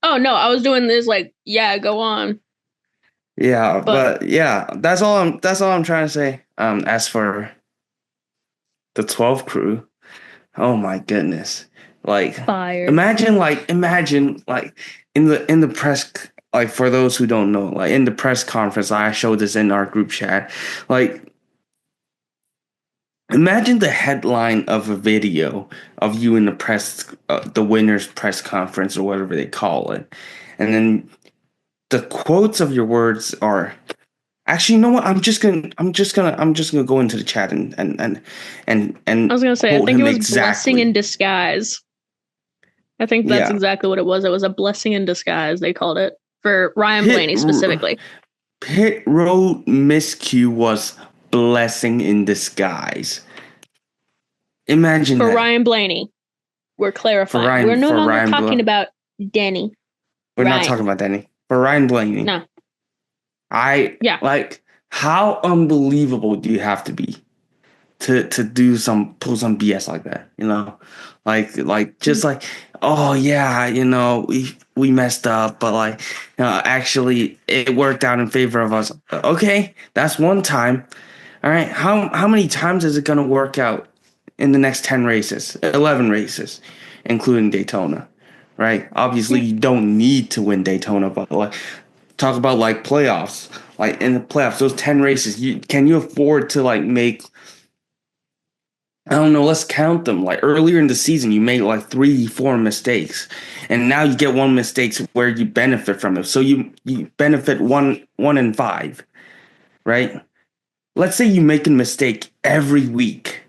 Oh no, I was doing this like, yeah, go on. Yeah, But but yeah, that's all I'm trying to say. As for the 12 crew, oh my goodness. Like fire. imagine like in the press like for those who don't know, like in the press conference, I showed this in our group chat. Like imagine the headline of a video of you in the winners press conference or whatever they call it. And then the quotes of your words are actually, you know what? I'm just gonna go into the chat I and was gonna say, I quote think it him was blessing in exactly. disguise. I think that's Yeah, exactly what it was. It was a blessing in disguise, they called it. For Ryan pit Blaney specifically. pit road miscue was blessing in disguise. Imagine For that Ryan Blaney, we're for clarifying. We're Ryan no for longer Ryan. talking about Denny. We're not talking Ryan. about Danny. For Ryan Blaney, No. I Yeah. like how unbelievable do you have to be to do some pull some BS like that, like just like oh yeah, we messed up, but like actually it worked out in favor of us. Okay, that's one time. All right, how many times is it gonna work out in the next 10 races, 11 races, including Daytona? Right? Obviously, Yeah. you don't need to win Daytona, but like talk about like playoffs. Like in the playoffs, those 10 races, can you afford to like make I don't know, let's count them. Like earlier in the season, you made like 3, 4 mistakes. And now you get one mistake where you benefit from it. So you benefit one in five, right? Let's say you make a mistake every week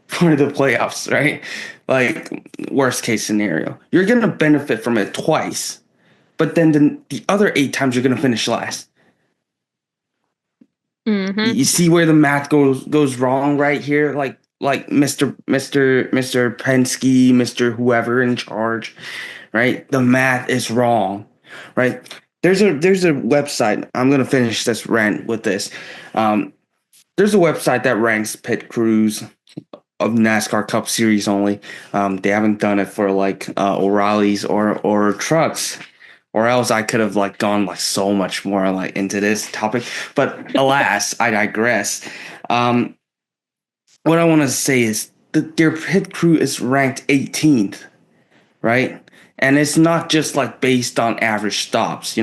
for the playoffs, right? Like worst case scenario. You're gonna benefit from it twice. But then the other 8 times you're gonna finish last. Mm-hmm. You see where the math goes wrong right here, like Mr. Penske, Mr. whoever in charge, right? The math is wrong, right? There's a website. I'm gonna finish this rant with this. Um, there's a website that ranks pit crews of NASCAR Cup Series only. They haven't done it for like O'Reilly's or trucks, or else I could have like gone like so much more like into this topic. But alas, I digress. Um, what I want to say is that their pit crew is ranked 18th, right? And it's not just like based on average stops,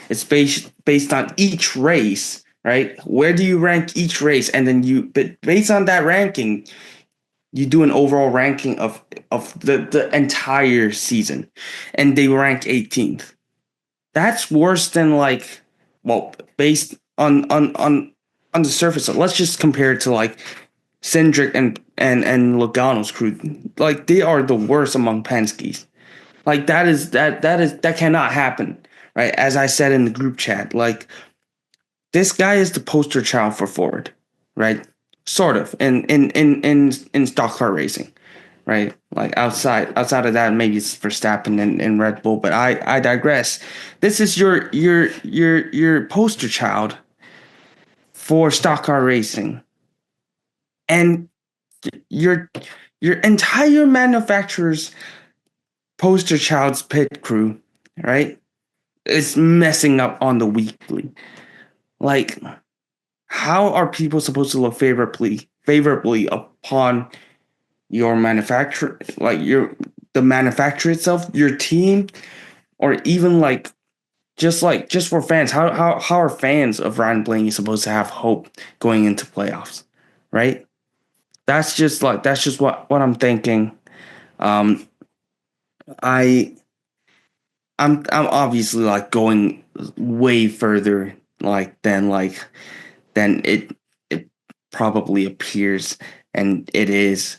it's based on each race, right? Where do you rank each race? And then but based on that ranking, you do an overall ranking of the entire season, and they rank 18th. That's worse than like, well, based on the surface. Let's just compare it to like Cindric and Logano's crew. Like they are the worst among Penske's. Like that cannot happen, right? As I said in the group chat, like this guy is the poster child for Ford, right? Sort of in stock car racing, right? Like outside of that, maybe it's Verstappen and Red Bull. But I digress. This is your poster child for stock car racing, and your your entire manufacturer's poster child's pit crew, right, is messing up on the weekly. Like, how are people supposed to look favorably upon your manufacturer, like the manufacturer itself, your team, or even just for fans? How are fans of Ryan Blaney supposed to have hope going into playoffs, right? That's just what I'm thinking. Um, I I'm obviously like going way further than it probably appears, and it is,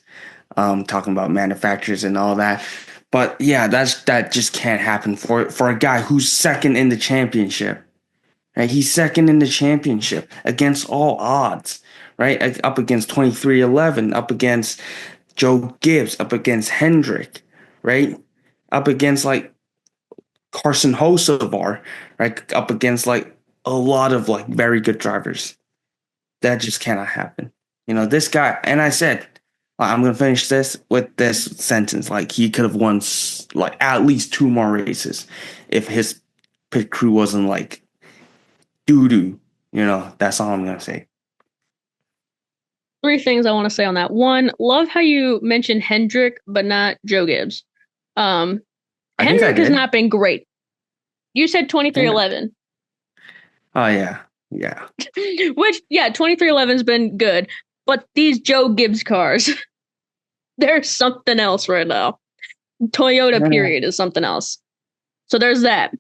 talking about manufacturers and all that. But yeah, that just can't happen for a guy who's second in the championship. Right? He's second in the championship against all odds, right? Up against 2311, up against Joe Gibbs, up against Hendrick, right? Up against like Carson Hocevar, right? Up against like a lot of like very good drivers. That just cannot happen. This guy, and I said, I'm gonna finish this with this sentence. Like, he could have won like at least two more races if his pit crew wasn't like doo doo. That's all I'm gonna say. Three things I want to say on that. One, love how you mentioned Hendrick, but not Joe Gibbs. I think I Hendrick has did. not been great. You said 2311. Oh yeah, yeah. Which, yeah, 2311's been good. But these Joe Gibbs cars, they're something else right now. Toyota, period, is something else. So there's that.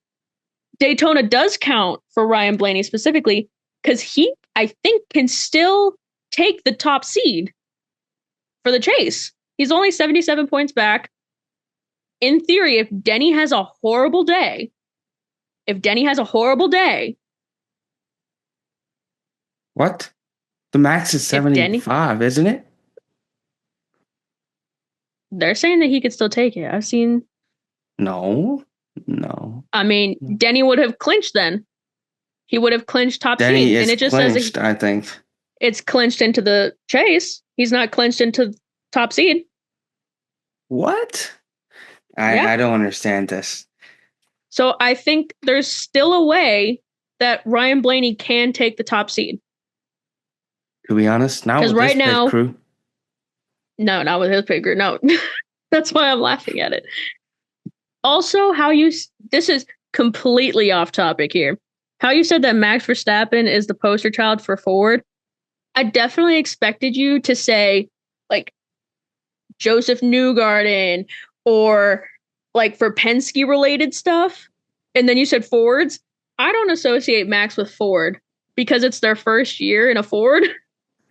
Daytona does count for Ryan Blaney specifically because he, I think, can still take the top seed for the chase. He's only 77 points back. In theory, if Denny has a horrible day, What? The max is 75, isn't it? They're saying that he could still take it. I've seen. No. I mean, Denny would have clinched then. He would have clinched top Denny seed. is And it just clinched, says I think. it's clinched into the chase. He's not clinched into top seed. What? Yeah. I don't understand this. So I think there's still a way that Ryan Blaney can take the top seed. To be honest, not with right this now, pit crew. No, not with his pit crew. No. That's why I'm laughing at it. Also, this is completely off topic here. How you said that Max Verstappen is the poster child for Ford. I definitely expected you to say like Joseph Newgarden or like for Penske related stuff. And then you said Fords. I don't associate Max with Ford because it's their first year in a Ford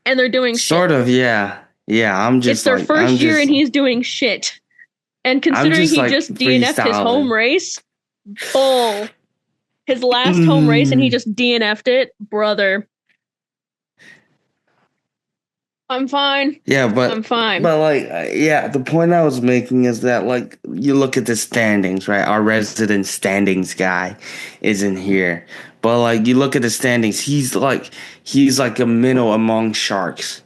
and they're doing sort shit. of, yeah. Yeah, I'm just it's their first year and he's doing shit. And considering he just DNF'd his home race, his last home race and he just DNF'd it, brother. I'm fine. Yeah, but I'm fine. But like, yeah, the point I was making is that like you look at the standings, right? Our resident standings guy isn't here, but like you look at the standings, he's like a minnow among sharks,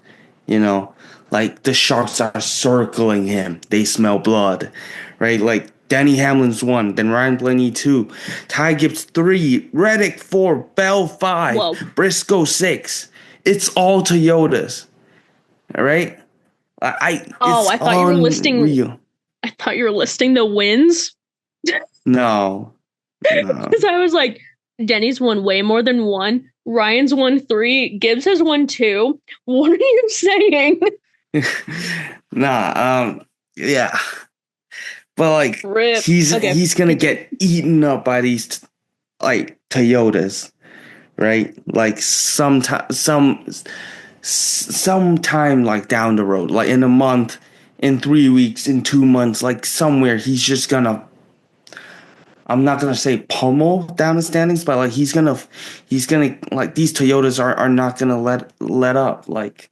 you know. Like the sharks are circling him. They smell blood, right? Like Danny Hamlin's 1, then Ryan Blaney 2, Ty Gibbs 3, Reddick 4, Bell 5, Whoa. Briscoe 6. It's all Toyotas. All right. I thought you were listing. I thought you were listing the wins. No. Because I was like, Denny's won way more than 1. Ryan's won 3. Gibbs has won 2. What are you saying? Nah. Yeah. But like, Rip. he's gonna get eaten up by these like Toyotas, right? Like sometime like down the road, like in a month, in 3 weeks, in 2 months, like somewhere, he's just gonna, I'm not gonna say pummel down the standings, but like he's gonna like these Toyotas are not gonna let up. Like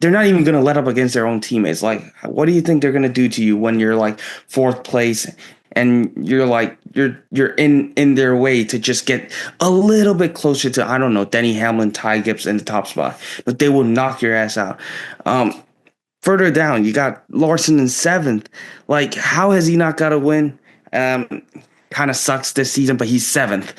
they're not even gonna let up against their own teammates. Like, what do you think they're gonna do to you when you're like fourth place and you're like you're in their way to just get a little bit closer to, I don't know, Denny Hamlin, Ty Gibbs in the top spot, but they will knock your ass out. Further down, you got Larson in seventh. Like, how has he not got a win? Kind of sucks this season, but he's seventh.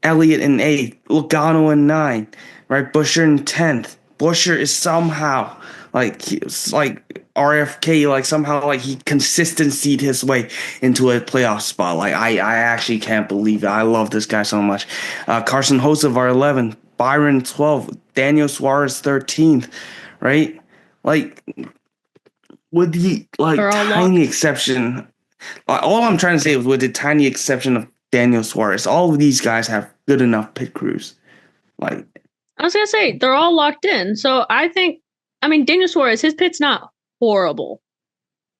Elliott in eighth. Logano in nine. Right, Busher in 10th. Busher is somehow like RFK, like somehow like he consistencyed his way into a playoff spot. Like I actually can't believe it. I love this guy so much. Carson Hocevar 11th, Byron 12th, Daniel Suarez 13th, right? Like, with the tiny exception, all I'm trying to say is with the tiny exception of Daniel Suarez, all of these guys have good enough pit crews. Like, I was gonna say they're all locked in. So I mean, Daniel Suarez, his pit's not horrible.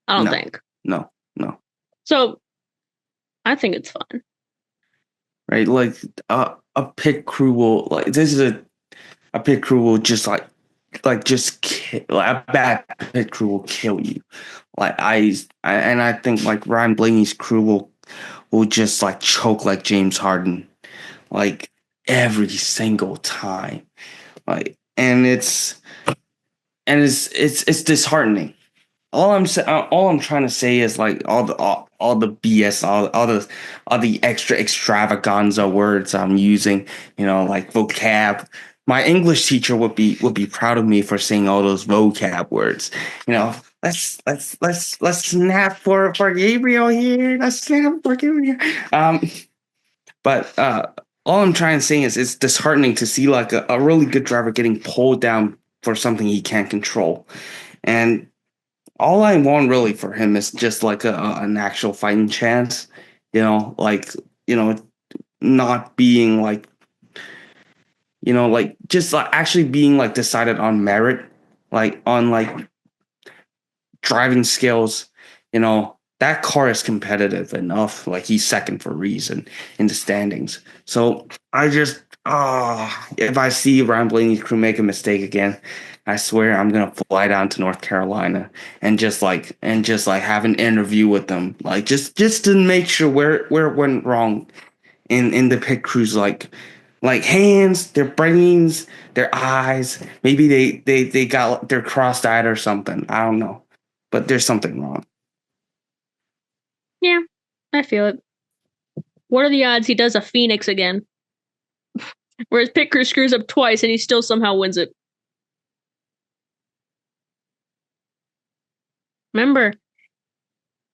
I don't think. No. So I think it's fun. Right? Like a pit crew will a pit crew will just a bad pit crew will kill you. Like I think like Ryan Blaney's crew will just like choke like James Harden, like every single time. Like, and it's disheartening. All I'm trying to say is like all the BS, all the extra extravaganza words I'm using, like vocab. My English teacher would be proud of me for saying all those vocab words. Let's snap for Gabriel here. Let's snap for Gabriel. But all I'm trying to say is it's disheartening to see like a really good driver getting pulled down for something he can't control. And all I want really for him is just like an actual fighting chance, not being like, like just like actually being like decided on merit, like on like driving skills. That car is competitive enough. Like, he's second for a reason in the standings. So I just, if I see Ryan Blaney's crew make a mistake again, I swear I'm gonna fly down to North Carolina and just have an interview with them, like just to make sure where it went wrong in the pit crews, like hands, their brains, their eyes. Maybe they got they're cross-eyed or something. I don't know, but there's something wrong. Yeah, I feel it. What are the odds he does a Phoenix again? Where his pit crew screws up twice and he still somehow wins it. Remember,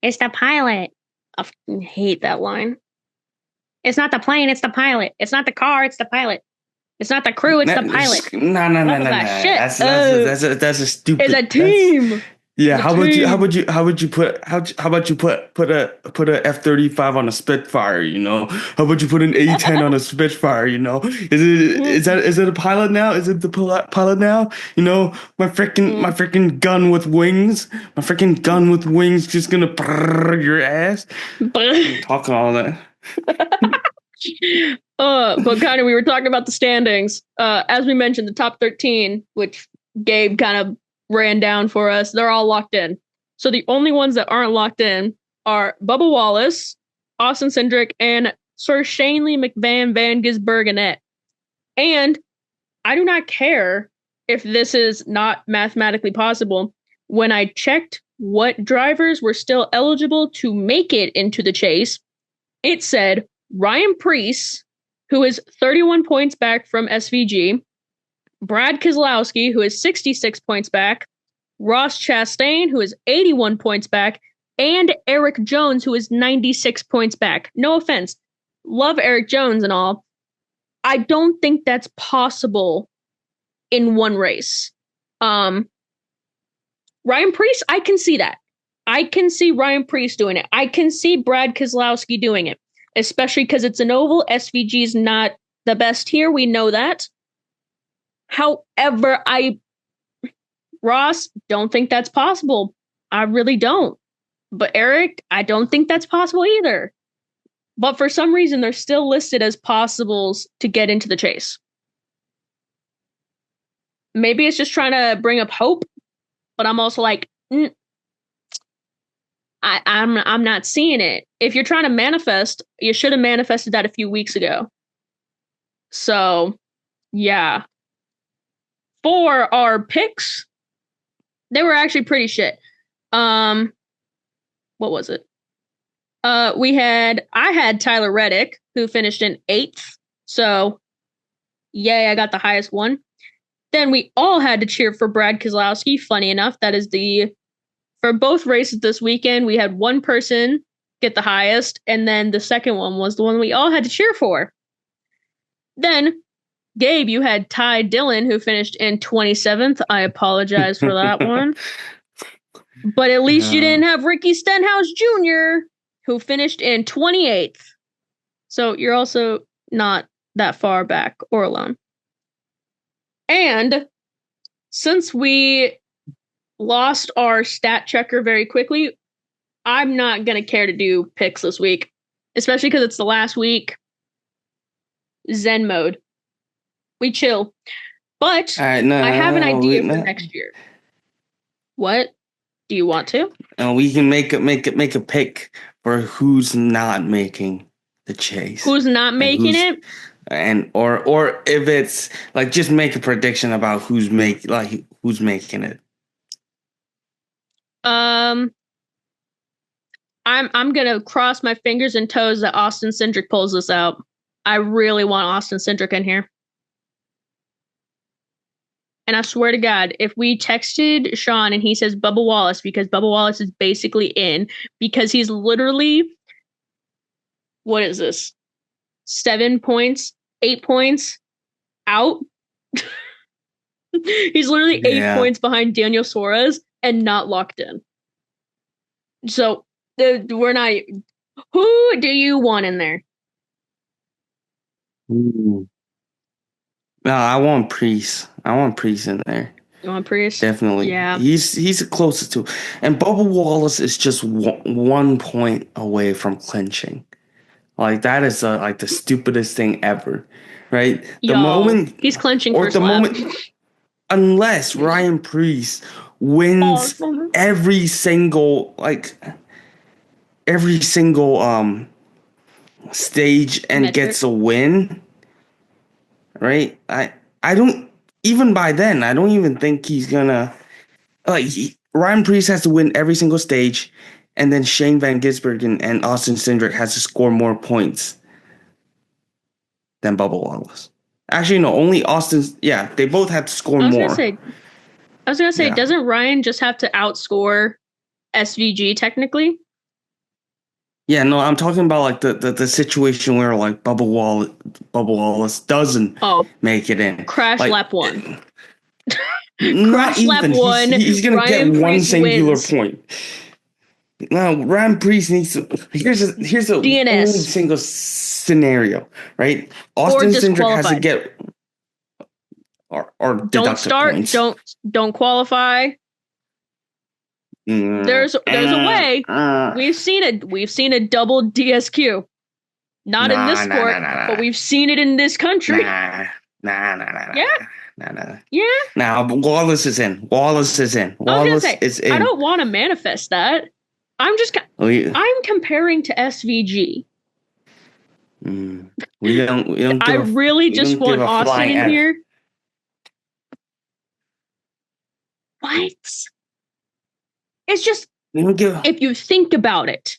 it's the pilot. I hate that line. It's not the plane, it's the pilot. It's not the car, it's the pilot. It's not the crew, it's the pilot. No. Shit. That's a stupid. It's a team. Yeah, how about you put a F-35 on a Spitfire, How about you put an A-10 on a Spitfire, Is it a pilot now? Is it the pilot now? My freaking gun with wings. My freaking gun with wings just gonna brrr your ass. Talking all that. But kind of, we were talking about the standings. As we mentioned, the top 13, which Gabe kind of ran down for us, they're all locked in. So the only ones that aren't locked in are Bubba Wallace, Austin Cindric, and Sir Shanley McVan Van Gisbergenet. And I do not care if this is not mathematically possible. When I checked what drivers were still eligible to make it into the chase, it said Ryan Preece, who is 31 points back from SVG, Brad Keselowski, who is 66 points back, Ross Chastain, who is 81 points back, and Eric Jones, who is 96 points back. No offense. Love Eric Jones and all. I don't think that's possible in one race. Ryan Preece, I can see that. I can see Ryan Preece doing it. I can see Brad Keselowski doing it, especially because it's an oval. SVG's not the best here. We know that. However, Ross, don't think that's possible. I really don't. But Eric, I don't think that's possible either. But for some reason, they're still listed as possibles to get into the chase. maybe it's just trying to bring up hope, but I'm also like, I'm not seeing it. If you're trying to manifest, you should have manifested that a few weeks ago. So, yeah. For our picks, they were actually pretty shit. What was it? I had Tyler Reddick, who finished in 8th. So, yay, I got the highest one. Then we all had to cheer for Brad Keselowski. Funny enough, that is for both races this weekend, we had one person get the highest, and then the second one was the one we all had to cheer for. Then, Gabe, you had Ty Dillon, who finished in 27th. I apologize for that one. But at least you didn't have Ricky Stenhouse Jr., who finished in 28th. So you're also not that far back or alone. And since we lost our stat checker very quickly, I'm not going to care to do picks this week, especially because it's the last week. Zen mode. We chill. But I have an idea for next year. What? Do you want to? We can make a pick for who's not making the chase. Who's not making it? And or if it's like just make a prediction about who's making it. I'm gonna cross my fingers and toes that Austin Cindric pulls this out. I really want Austin Cindric in here. And I swear to God, if we texted Sean and he says Bubba Wallace, because Bubba Wallace is basically in, because he's literally, what is this? 7 points, 8 points out. He's literally 8 points behind Daniel Suarez and not locked in. So we're not. Who do you want in there? No, I want Priest. I want Priest in there. You want Priest? Definitely. Yeah. He's the closest to. And Bubba Wallace is just 1 point away from clinching. Like that is like the stupidest thing ever, right? The moment he's clinching for the moment, unless Ryan Priest wins every single stage and gets a win. Right? I don't even by then. I don't even think he's gonna Ryan Priest has to win every single stage, and then Shane Van Gisbergen and Austin Cindric has to score more points than Bubba Wallace. Actually, no, only Austin. Yeah, they both have to score more. I was gonna say, doesn't Ryan just have to outscore SVG technically? Yeah, no, I'm talking about like the situation where like Bubba Wallace doesn't make it in. Crash lap 1. Crash lap 1. He's gonna Ryan get Priest one singular wins. point. No, Ryan Priest needs to. Here's a DNS. Only single scenario, right? Austin Cindric has to get or don't start. Points. Don't qualify. There's a way. We've seen it. We've seen a double DSQ. Not in this sport, but we've seen it in this country. Yeah. Yeah. Now Wallace is in. Wallace is in. I don't want to manifest that. I'm just. I'm comparing to SVG. We don't. I really just want Austin in here. What? It's just, if you think about it,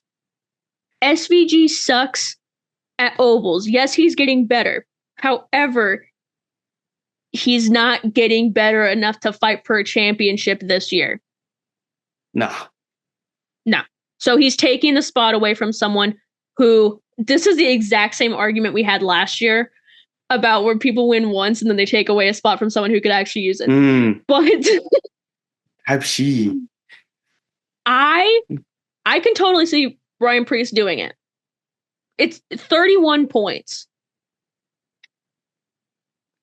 SVG sucks at ovals. Yes, he's getting better. However, he's not getting better enough to fight for a championship this year. No. So he's taking the spot away from someone who, this is the exact same argument we had last year about where people win once and then they take away a spot from someone who could actually use it. But I can totally see Ryan Priest doing it. It's 31 points.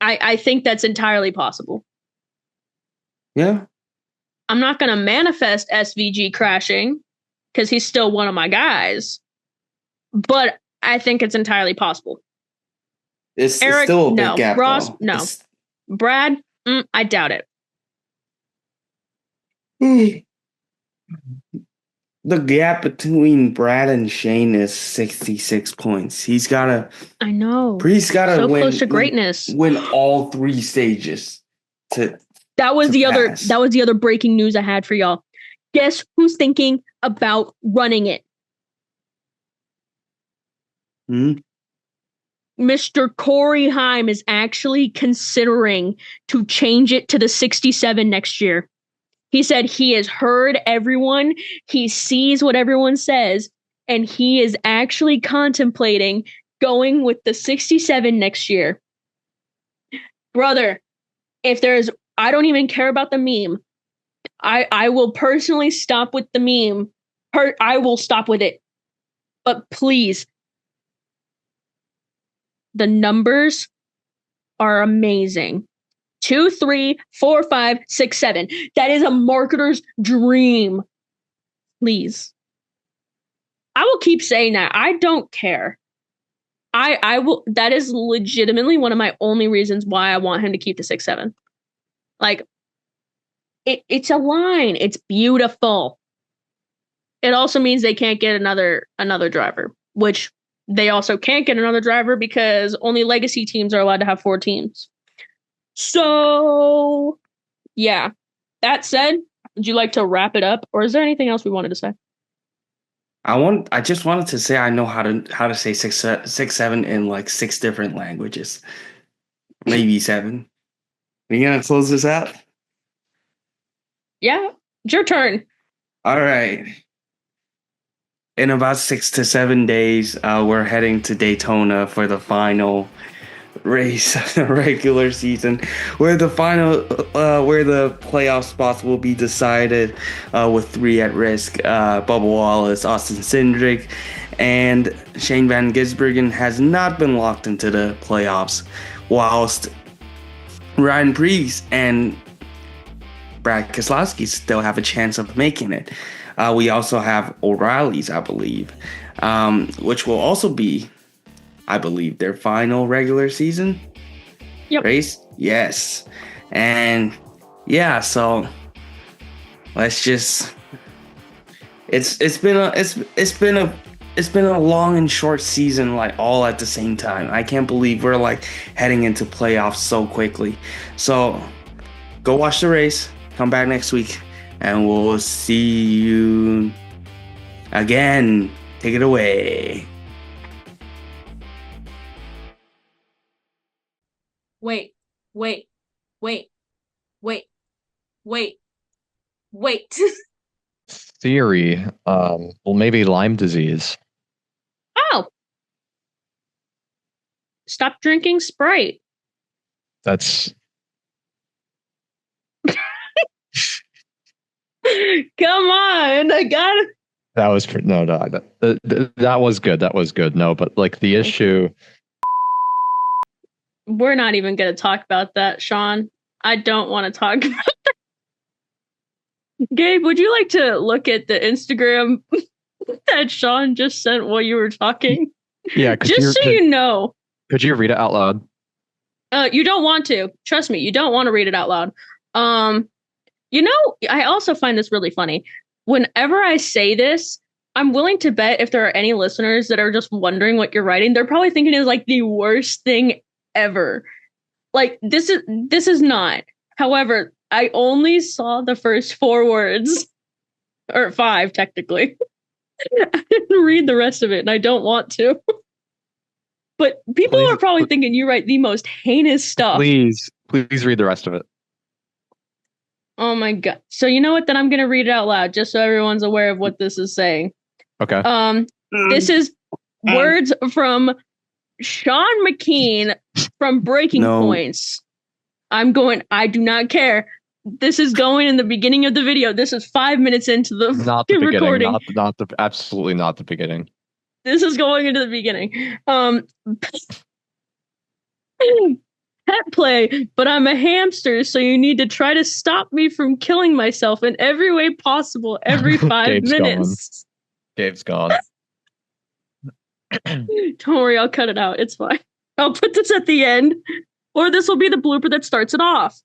I think that's entirely possible. Yeah. I'm not going to manifest SVG crashing because he's still one of my guys. But I think it's entirely possible. It's still a big gap. Ross, no. Brad, I doubt it. The gap between Brad and Shane is 66 points. I know. He's gotta So close to win greatness. win all 3 stages to That was pass. the other breaking news I had for y'all. Guess who's thinking about running it? Mr. Corey Haim is actually considering to change it to the 67 next year. He said he has heard everyone, he sees what everyone says, and he is actually contemplating going with the 67 next year. Brother, I don't even care about the meme. I will personally stop with the meme. I will stop with it. But please, the numbers are amazing. 2, 3, 4, 5, 6, 7. That is a marketer's dream. Please. I will keep saying that. I don't care. I will. That is legitimately one of my only reasons why I want him to keep the 6, 7. Like, it's a line. It's beautiful. It also means they can't get another driver, which they also can't get another driver because only legacy teams are allowed to have 4 teams. So, yeah. That said, would you like to wrap it up, or is there anything else we wanted to say? I just wanted to say I know how to say 6, 7 in like 6 different languages, maybe 7. Are you gonna close this out? Yeah, it's your turn. All right. In about 6 to 7 days, we're heading to Daytona for the final race of the regular season, where the playoff spots will be decided with 3 at risk. Bubba Wallace, Austin Cindric, and Shane Van Gisbergen has not been locked into the playoffs, whilst Ryan Preece and Brad Keselowski still have a chance of making it. We also have O'Reilly's, I believe, which will also be, I believe, their final regular season race. Yes, and yeah, so let's just. It's been a long and short season, like all at the same time. I can't believe we're like heading into playoffs so quickly. So go watch the race. Come back next week, and we'll see you again. Take it away. Wait. Theory. Well, maybe Lyme disease. Oh. Stop drinking Sprite. That's. Come on, I got it. That was no. That was good. That was good. No, but like the issue. We're not even going to talk about that, Sean. I don't want to talk about that. Gabe, would you like to look at the Instagram that Sean just sent while you were talking? Yeah, just so you know. Could you read it out loud? You don't want to. Trust me, you don't want to read it out loud. You know, I also find this really funny. Whenever I say this, I'm willing to bet if there are any listeners that are just wondering what you're writing, they're probably thinking it's like the worst thing ever. Like this is not. However, I only saw the first 4 words, or 5 technically. I didn't read the rest of it, and I don't want to. But people are probably thinking you write the most heinous stuff. Please read the rest of it. Oh my god. So you know what? Then I'm going to read it out loud just so everyone's aware of what this is saying. Okay. This is words from Sean McKean from Breaking Points. I do not care. This is going in the beginning of the video. This is 5 minutes into the recording. Absolutely not the beginning. This is going into the beginning. Pet play, but I'm a hamster, so you need to try to stop me from killing myself in every way possible every 5 minutes. Gabe's gone. Don't worry, I'll cut it out. It's fine. I'll put this at the end, or this will be the blooper that starts it off.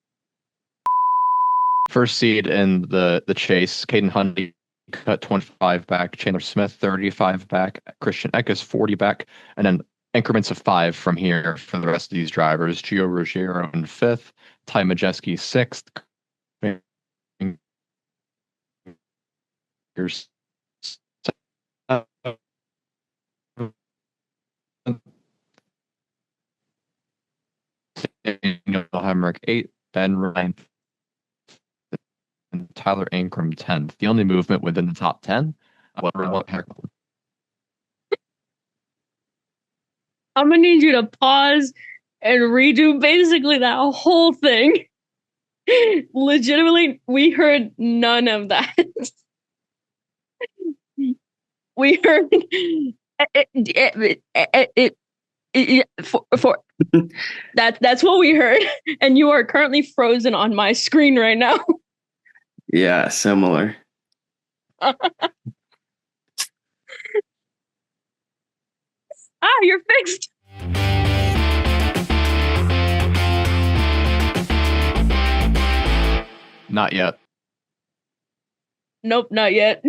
First seed in the chase, Caden Hundy cut 25 back, Chandler Smith 35 back, Christian Eckes 40 back, and then increments of 5 from here for the rest of these drivers. Gio Ruggiero in 5th, Ty Majeski 6th, Daniel Hemrick 8th, Ben Ryan and Tyler Ankrum 10th. The only movement within the top 10. I'm gonna need you to pause and redo basically that whole thing. Legitimately, we heard none of that. We heard that's what we heard, and you are currently frozen on my screen right now. Yeah, similar. You're fixed. Not yet. Nope, not yet.